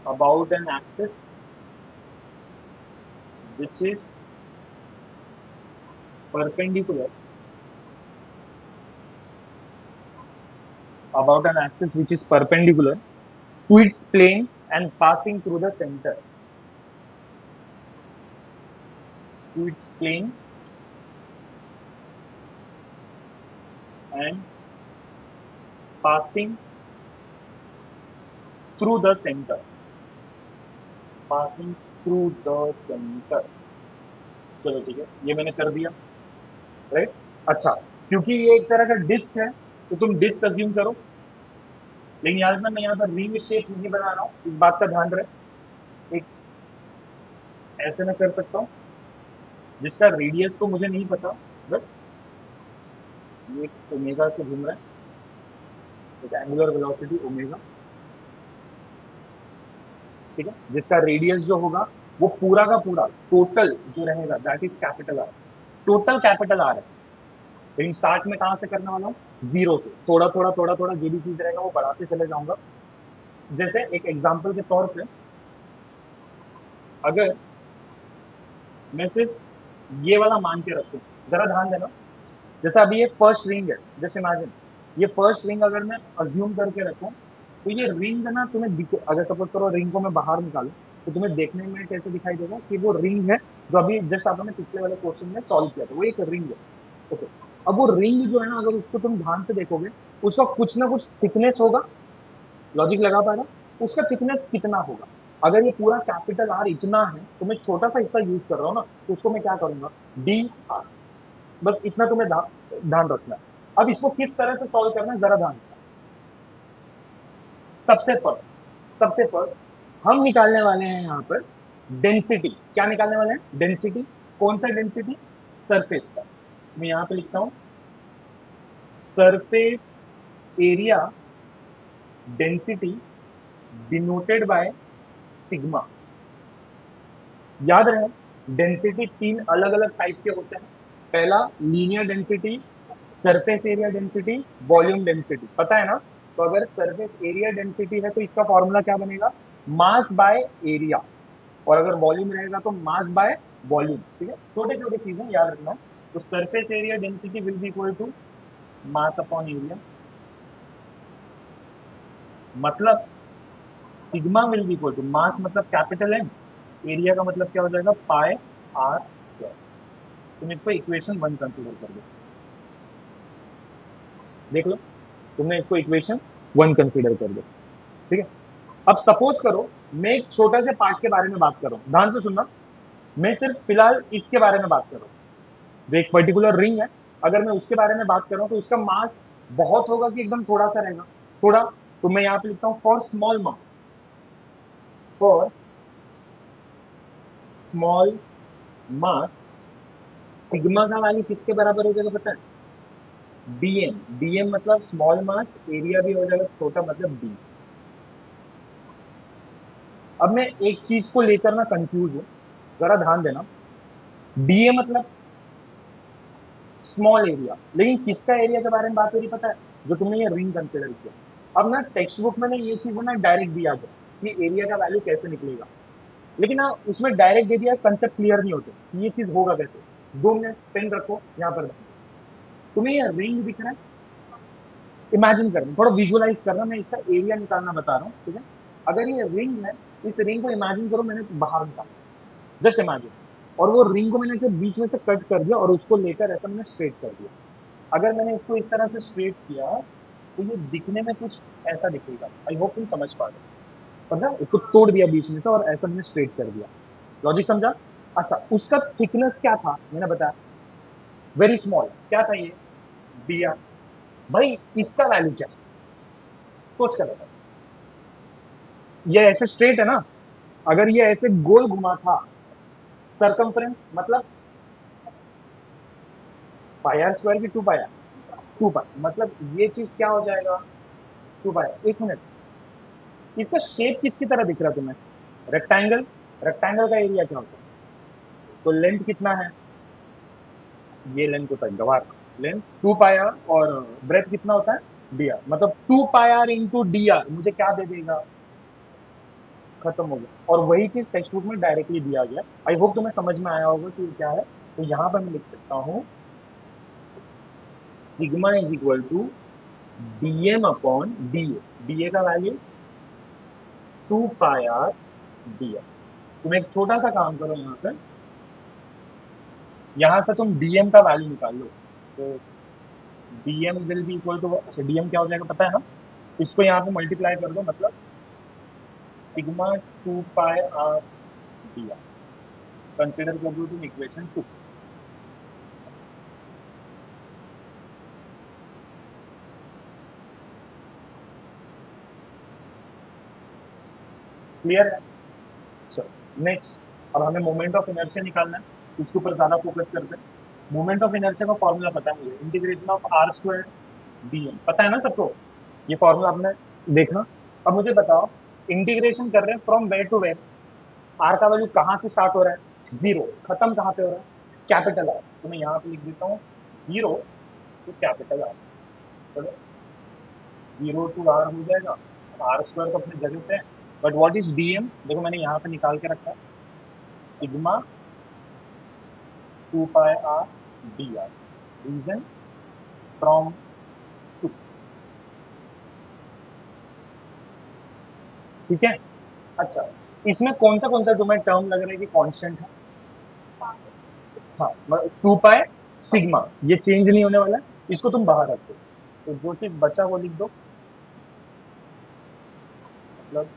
about an axis which is perpendicular, about an axis which is perpendicular to its plane and passing through the center, to its plane and passing through the center, passing through the center। चलो ठीक है, ये मैंने कर दिया, right. अच्छा, क्योंकि ये एक तरह का डिस्क है, तो तुम डिस्क अज्यूम करो। लेकिन याद रखना, मैं यहाँ पर रिंग शेप नहीं बना रहा हूँ, इस बात का ध्यान रहे। एक ऐसे मैं कर सकता हूँ, जिसका रेडियस तो मुझे नहीं पता, बट ये ओमेगा से घूम रहा है, एक एंगुलर वेलोसिटी ओमेगा। ठीक है, जिसका रेडियस जो होगा वो पूरा का पूरा टोटल जो रहेगा that is capital R. Total capital R है। लेकिन स्टार्ट में कहां से करने वाला हूँ? 0 से। थोड़ा थोड़ा थोड़ा थोड़ा जो भी चीज रहेगा वो बढ़ाते चले जाऊंगा। जैसे एक एग्जाम्पल के तौर पे, अगर मैं सिर्फ ये वाला मान के रखूं, जरा ध्यान देना। जैसे अभी ये फर्स्ट रिंग है, जैसे इमेजिन ये फर्स्ट रिंग अगर मैं अज्यूम करके रखूं, तो ये रिंग ना तुम्हें दिखे, अगर सपोज करो रिंग को मैं बाहर निकालूं, तो तुम्हें देखने में कैसे दिखाई देगा कि वो रिंग है जो अभी जस्ट आपने पिछले वाले क्वेश्चन में सॉल्व किया था, वो एक रिंग है। ओके, अब वो रिंग जो है ना, अगर उसको तुम ध्यान से देखोगे, उसका कुछ ना कुछ थिकनेस होगा। लॉजिक लगा पा रहा? उसका थिकनेस कितना होगा? अगर ये पूरा कैपिटल आर इतना है, तो मैं छोटा सा हिस्सा यूज कर रहा हूँ ना, तो उसको मैं क्या करूंगा? D R. बस इतना तुम्हें ध्यान रखना है। अब इसको किस तरह से सॉल्व करना है, जरा ध्यान देना। सबसे फर्स्ट हम निकालने वाले हैं यहाँ पर डेंसिटी। क्या निकालने वाले हैं? डेंसिटी। कौन सा डेंसिटी? सरफेस का। मैं यहाँ पे लिखता हूँ surface area density denoted by sigma. याद रहे, डेंसिटी तीन अलग अलग टाइप के होते हैं। पहला linear density, surface area density, volume density, पता है ना? तो अगर सरफेस एरिया डेंसिटी है तो इसका फॉर्मूला क्या बनेगा? Mass by area. और अगर वॉल्यूम रहेगा तो मास बाय वॉल्यूम। ठीक है, छोटे छोटे चीजें याद रखना। तो surface area density will be equal to mass upon area, मतलब sigma will be equal to mass मतलब कैपिटल एम, एरिया का मतलब क्या हो जाएगा? Pi R square. तुम इसको इक्वेशन 1 कंसीडर कर दो। देख लो, तुमने इसको इक्वेशन 1 कंसीडर कर दो। ठीक है, अब सपोज करो मैं एक छोटा से पार्ट के बारे में बात कर रहा हूं, ध्यान से सुनना। मैं सिर्फ फिलहाल इसके बारे में बात कर रहा हूँ, जो एक पर्टिकुलर रिंग है। अगर मैं उसके बारे में बात कर रहा हूँ तो उसका मास बहुत होगा कि एकदम थोड़ा सा रहेगा? थोड़ा। तो मैं यहाँ पे लिखता हूँ for small mass, for small mass sigma का वैल्यू किसके बराबर हो जाएगा पता है? डीएम। डीएम मतलब स्मॉल मास, एरिया भी हो जाएगा छोटा, मतलब डी। अब मैं एक चीज को लेकर ना कंफ्यूज हूँ, जरा ध्यान देना। डीए मतलब स्मॉल एरिया, लेकिन किसका एरिया के बारे में बात हो रही पता है? जो तुमने ये रिंग कंसिडर किया। अब ना टेक्स्ट बुक में ना ये चीज ना डायरेक्ट दिया गया कि एरिया का वैल्यू कैसे निकलेगा, लेकिन ना उसमें डायरेक्ट दे दिया, कंसेप्ट क्लियर नहीं होते कि ये चीज होगा कैसे। 2 मिनट पेन रखो यहाँ पर। तुम्हें ये रिंग दिख रहा है? इमेजिन करना, थोड़ा विजुअलाइज करना, मैं इसका एरिया निकालना बता रहा हूँ। ठीक है, अगर ये रिंग है, इस रिंग को इमेजिन करो मैंने बाहर निकाला, जस्ट इमेजिन। और वो रिंग को मैंने ऐसे बीच में से कट कर दिया और उसको लेकर ऐसा मैंने स्ट्रेट कर दिया। अगर मैंने इसको इस तरह से स्ट्रेट किया तो ये दिखने में कुछ ऐसा दिखेगा। आई होप तुम समझ पा रहे हो। समझा? इसको तोड़ दिया बीच में से और ऐसा मैंने स्ट्रेट कर दिया। लॉजिक समझा? अच्छा, उसका थिकनेस क्या था मैंने बताया? Very small. क्या था ये? दिया। भाई इसका वैल्यू क्या है? सोच कर बता। ये ऐसे स्ट्रेट है ना, अगर ये ऐसे गोल घुमा था, सरकमफ्रेंस मतलब पाई आर स्क्वायर की 2 पाई, 2 पाई मतलब ये चीज क्या हो जाएगा? 2 पाई। एक मिनट, इसका शेप किसकी तरह दिख रहा है तुम्हें? रेक्टेंगल। रेक्टेंगल का एरिया क्या होता है? तो लेंथ कितना है? ये लेंथ होता है गवार, लेंथ 2 पाई आर, और ब्रेथ कितना होता है? D R. मतलब 2 pi are into D R मुझे क्या दे देगा? खत्म हो गया। और वही चीज टेक्स्ट बुक में डायरेक्टली दिया गया। आई होप तुम्हें समझ में आया होगा कि ये क्या है। तो यहाँ पर मैं लिख सकता हूँ sigma is equal to DM upon DA. DA का value 2 pi R D R. तुम एक छोटा सा काम करो यहाँ पे, यहाँ से तुम डीएम का वैल्यू निकाल लो। तो DM will be equal to, अच्छा डीएम क्या हो जाएगा पता है ना? इसको यहाँ पे मल्टीप्लाई कर दो, मतलब sigma 2 pi R D are. Consider कर दो तुम इक्वेशन 2। क्लियर है? चलो नेक्स्ट, अब हमें मोमेंट ऑफ इनर्शिया निकालना है। इसके ऊपर ज्यादा फोकस करते हैं। मोमेंट ऑफ इनर्शिया का फॉर्मूला पता है मुझे, integration of R square D M, पता है ना सबको? ये फॉर्मूला आपने देखना। अब मुझे बताओ, इंटीग्रेशन कर रहे हैं from where to where. R का वैल्यू कहाँ से स्टार्ट हो रहा है? जीरो। खत्म कहाँ पे हो रहा है? Capital R. तो मैं यहाँ पे लिख देता हूँ जीरो टू कैपिटल आर। चलो, जीरो टू आर हो जाएगा। आर स्क्वायर तो अपनी जगह पे है, बट व्हाट इज डीएम? देखो मैंने यहाँ पे निकाल के रखा है, sigma 2 pi R D R. Region from to. ठीक है, अच्छा इसमें कौन सा तुम्हें टर्म लग रहा है कि कांस्टेंट है? हाँ, 2 पाई सिग्मा, ये चेंज नहीं होने वाला है, इसको तुम बाहर रखो। तो जो चीज बचा वो लिख दो, मतलब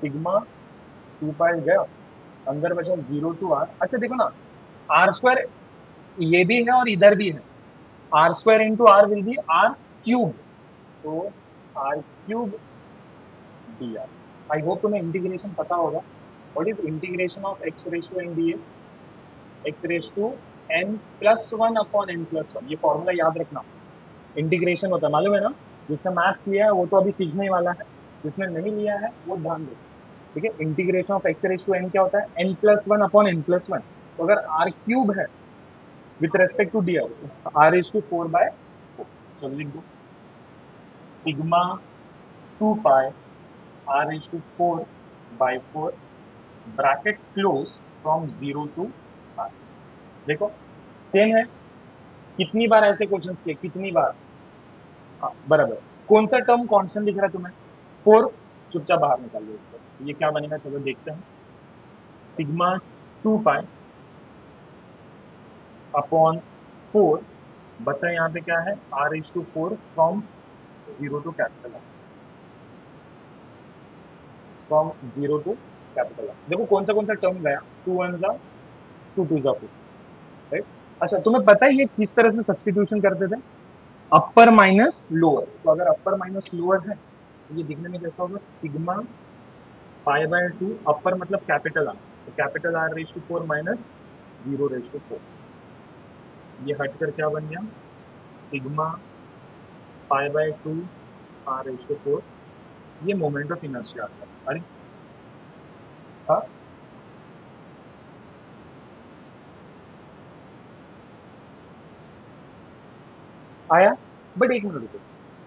सिग्मा 2 पाई गया, अंदर बचा जीरो टू आर। अच्छा देखो ना, आर स्क्वायर ये भी है और इधर भी है। R square into R will be R cube. तो R cube d R. I hope तुम्हें इंटीग्रेशन पता होगा। What is integration of x raise to n d a? X raise to n+1 upon n+1, ये formula याद रखना। Integration होता है, मालूम है ना? जिसने मैथ्स लिया है वो तो अभी सीखने ही वाला है, जिसने नहीं लिया है वो ध्यान दे। ठीक है, integration of X raise to N क्या होता है, n+1 अपॉन n+1। तो अगर आर क्यूब है with respect to D r⁴/4। चलो लिख दो, sigma 2 pi r⁴/4 bracket close from 0 to r। देखो सेम है, कितनी बार ऐसे क्वेश्चन किए, कितनी बार। हाँ बराबर। कौन सा टर्म कांस्टेंट दिख रहा है तुम्हें, 4। चुपचाप बाहर निकाल लो इसको, ये क्या बनेगा चलो देखते हैं। सिग्मा 2 पाई अपॉन 4, बचा यहाँ पे क्या है, r⁴ from 0 to R, from 0 to R। देखो कौन सा टर्म गया, 2 1 जा 2 2 जा 4। राइट। अच्छा तुम्हें पता है ये किस तरह से सब्सटीट्यूशन करते थे, अपर माइनस लोअर। तो अगर अपर माइनस लोअर है तो ये दिखने में कैसा होगा, सिग्मा π/2, अपर मतलब कैपिटल आर, तो कैपिटल r⁴ माइनस 0⁴। ये हटकर क्या बन गया, सिग्मा π/2 r⁴। ये मोमेंट ऑफ इनर्शिया आता है। अरे हाँ आया, बट एक मिनट रुको,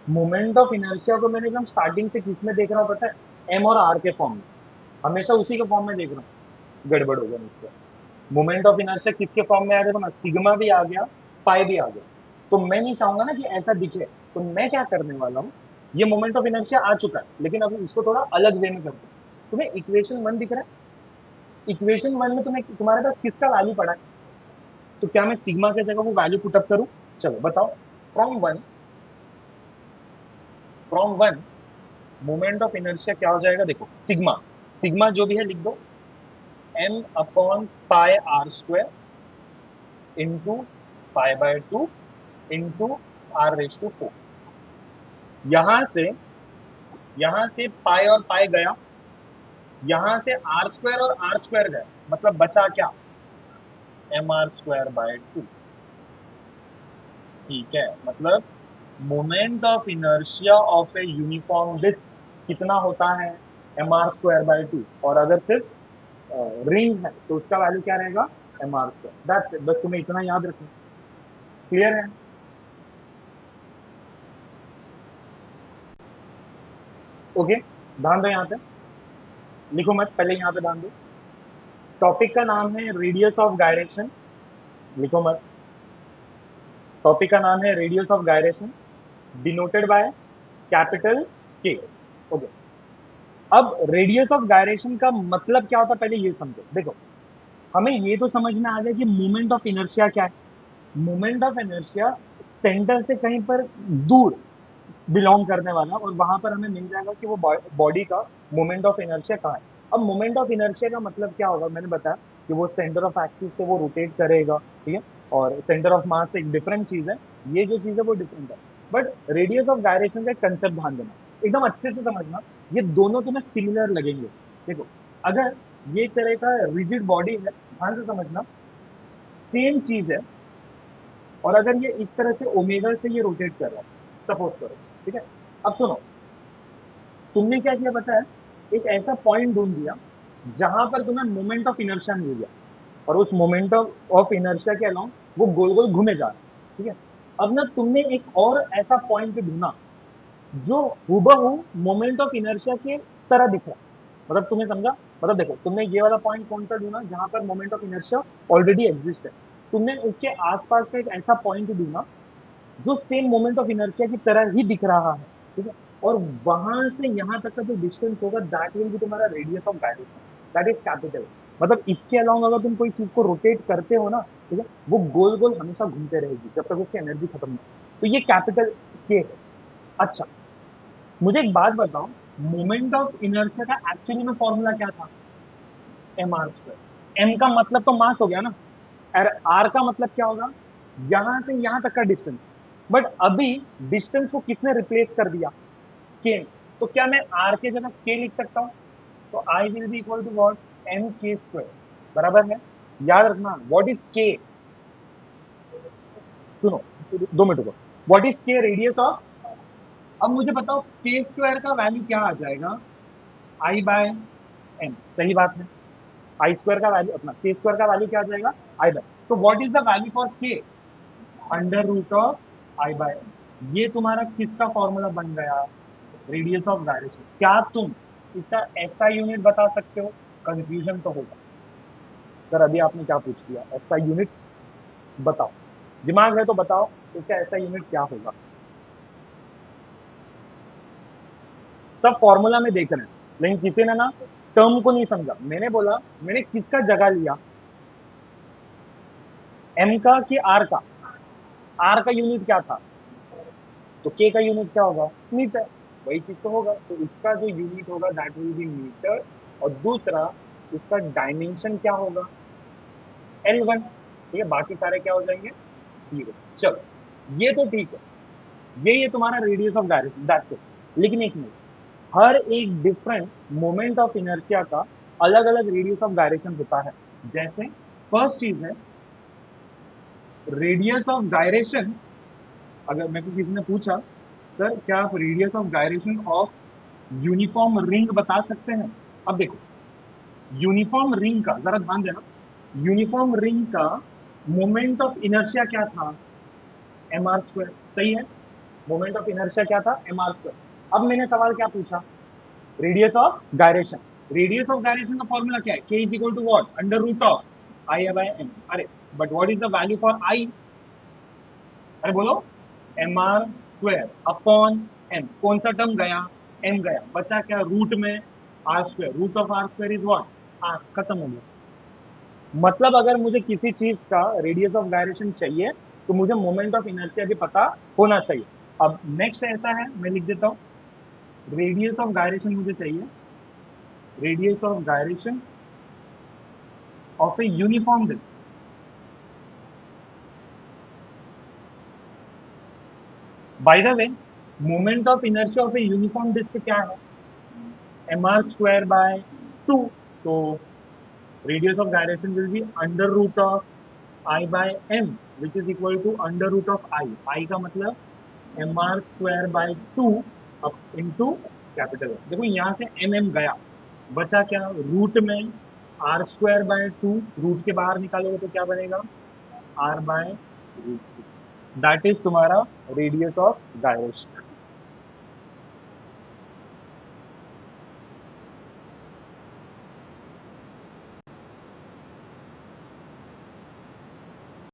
मोमेंट ऑफ इनर्शिया को मैंने एकदम स्टार्टिंग से किस में देख रहा हूँ पता है, एम और आर के फॉर्म में, हमेशा उसी के फॉर्म में देख रहा हूँ। गड़बड़ हो गया मुझसे। मोमेंट ऑफ इनर्शिया किसके फॉर्म में आ गया, देखो ना, सिग्मा भी आ गया, पाई भी आ गया। तो मैं नहीं चाहूंगा ना कि ऐसा दिखे, तो मैं क्या करने वाला हूँ, ये मोमेंट ऑफ इनर्शिया आ चुका है, लेकिन अभी इसको थोड़ा अलग वे में करते हैं। तुम्हें इक्वेशन 1 दिख रहा है, इक्वेशन 1 में तुम्हें तुम्हारे पास किसका वैल्यू पड़ा है, तो क्या मैं सिग्मा की जगह वो वैल्यू पुटअप करूं। चलो बताओ, from one from one moment of inertia क्या हो जाएगा, देखो सिग्मा, सिग्मा जो भी है लिख दो, m/πr² इंटू π/2 इंटू r⁴। यहां से पाई और पाई गया, यहां से r² और r² गया, मतलब बचा क्या, mr²/2। ठीक है, मतलब moment of inertia of a uniform disc कितना होता है, mr²/2। और अगर सिर्फ रिंग है तो उसका वैल्यू क्या रहेगा, mr²। दैट्स इट, बस तुम्हें इतना याद रखना। क्लियर है। ओके, ध्यान दो यहाँ पे, लिखो मत, पहले यहाँ पे ध्यान दो। टॉपिक का नाम है रेडियस ऑफ गायरेशन, लिखो मत। टॉपिक का नाम है radius of gyration, denoted by capital के। ओके, अब रेडियस ऑफ गायरेशन का मतलब क्या होता है पहले ये समझो। देखो हमें ये तो समझ में आ गया कि मोमेंट ऑफ इनर्शिया क्या है। मोमेंट ऑफ इनर्शिया सेंटर से कहीं पर दूर बिलोंग करने वाला, और वहां पर हमें मिल जाएगा कि वो बॉडी का मोमेंट ऑफ इनर्शिया कहाँ है। अब मोमेंट ऑफ इनर्शिया का मतलब क्या होगा, मैंने बताया कि वो सेंटर ऑफ एक्सिस से वो रोटेट करेगा। ठीक है, और सेंटर ऑफ मास एक डिफरेंट चीज है, ये जो चीज है वो डिफरेंट है। बट रेडियस ऑफ गायरेशन का कंसेप्ट ध्यान देना, एकदम अच्छे से समझना, ये दोनों तुम्हें सिमिलर लगेंगे। देखो अगर ये तरह का रिजिड बॉडी है, ध्यान से समझना, सेम चीज है, और अगर ये इस तरह से ओमेगा से ये रोटेट कर रहा है, सपोज करो। ठीक है, अब सुनो, तुमने क्या किया पता है, एक ऐसा पॉइंट ढूंढ दिया जहां पर तुम्हें मोमेंट ऑफ इनर्शिया मिल गया, और उस मोमेंट ऑफ इनर्शिया के अलावा वो गोल गोल घूमे जा रहा है। ठीक है, अब ना तुमने एक और ऐसा पॉइंट ढूंढा जो हुबहू मोमेंट ऑफ इनर्शिया के तरह दिख रहा है। मतलब तुम्हें समझा, मतलब देखो तुमने ये वाला पॉइंट कौन सा ढूंढा जहां पर moment of inertia already exist है, तुमने उसके आसपास का एक ऐसा पॉइंट ढूंढा जो सेम मोमेंट ऑफ इनर्शिया की तरह ही दिख रहा है। ठीक है, और वहां से यहां तक का जो डिस्टेंस होगा दैट विल बी तुम्हारा radius of gyration, that is capital. मतलब इसके अलावा अगर तुम कोई चीज को रोटेट करते हो ना, ठीक है, वो गोल गोल हमेशा घूमते रहेगी जब तक उसकी एनर्जी खत्म ना हो। तो ये कैपिटल के है। अच्छा मुझे एक बात बताओ, मोमेंट ऑफ इनर्शिया का एक्चुअली में फॉर्मूला क्या था, mr²। एम का मतलब तो मास हो गया ना, और आर का मतलब क्या होगा, यहां से यहां तक का डिस्टेंस। बट अभी डिस्टेंस को किसने रिप्लेस कर दिया, के। तो क्या मैं आर के जगह के लिख सकता हूं, तो I will be equal to what, m² बराबर है। याद रखना व्हाट इज के, सुनो 2 मिनट को, व्हाट इज के, रेडियस ऑफ अब मुझे बताओ के स्क्वायर का वैल्यू क्या आ जाएगा, आई बाय एम, सही बात है। आई स्क्वायर का वैल्यू अपना के स्क्वायर का वैल्यू क्या आ जाएगा, आई बाय, तो what is the value for K, under root of I by M. ये तुम्हारा किसका फॉर्मूला बन गया, रेडियस ऑफ गायरेशन। क्या तुम इसका ऐसा यूनिट बता सकते हो, कंफ्यूजन तो होगा सर, अभी आपने क्या पूछ लिया, ऐसा यूनिट बताओ, दिमाग है तो बताओ इसका ऐसा यूनिट क्या होगा। सब फॉर्मूला में देख रहे हैं, लेकिन किसी ने ना टर्म को नहीं समझा। मैंने बोला मैंने किसका जगह लिया, एम का कि आर का, आर का यूनिट क्या था, तो के का यूनिट क्या होगा, मीटर, वही चीज तो होगा। तो इसका जो यूनिट होगा दैट विल बी मीटर, और दूसरा इसका डायमेंशन क्या होगा, L1, ठीक है, बाकी सारे क्या हो जाएंगे, जीरो। चलो ये तो ठीक है, ये तुम्हारा radius of gyration, that's it. लेकिन एक मिनट, हर एक डिफरेंट मोमेंट ऑफ इनर्शिया का अलग अलग रेडियस ऑफ गायरेशन होता है। जैसे फर्स्ट चीज है रेडियस ऑफ गायरेशन, अगर मेरे को किसी ने पूछा सर क्या आप radius of gyration of uniform ring बता सकते हैं, अब देखो यूनिफॉर्म रिंग का जरा ध्यान देना, यूनिफॉर्म रिंग का मोमेंट ऑफ इनर्शिया क्या था, एम आर स्क्वायर, सही है। मोमेंट ऑफ इनर्शिया क्या था, एम आर स्क्वायर। अब मैंने सवाल क्या पूछा, radius of gyration, radius of gyration का फॉर्मूला क्या है, K is equal to what, under root of I by M. अरे but what is the value for I, अरे बोलो, M R square upon M, कौन सा टर्म गया, M गया, बचा क्या रूट में R square, root of R square is what, R, खत्म हो गया। मतलब अगर मुझे किसी चीज का रेडियस ऑफ गायरेशन चाहिए तो मुझे मोमेंट ऑफ इनर्शिया भी पता होना चाहिए। अब नेक्स्ट ऐसा है, मैं लिख देता हूं, रेडियस ऑफ गायरेशन मुझे चाहिए, radius of gyration of a uniform disc. By the way moment of inertia of a uniform disc क्या है, M R square by two, तो radius of gyration will be under root of I by M which is equal to under root of I, I का मतलब M R square by two up into capital. देखो यहाँ से M M गया, बचा क्या root में R square by two, root के बाहर निकालोगे तो क्या बनेगा, R by root two, that is तुम्हारा रेडियस ऑफ गायरेशन।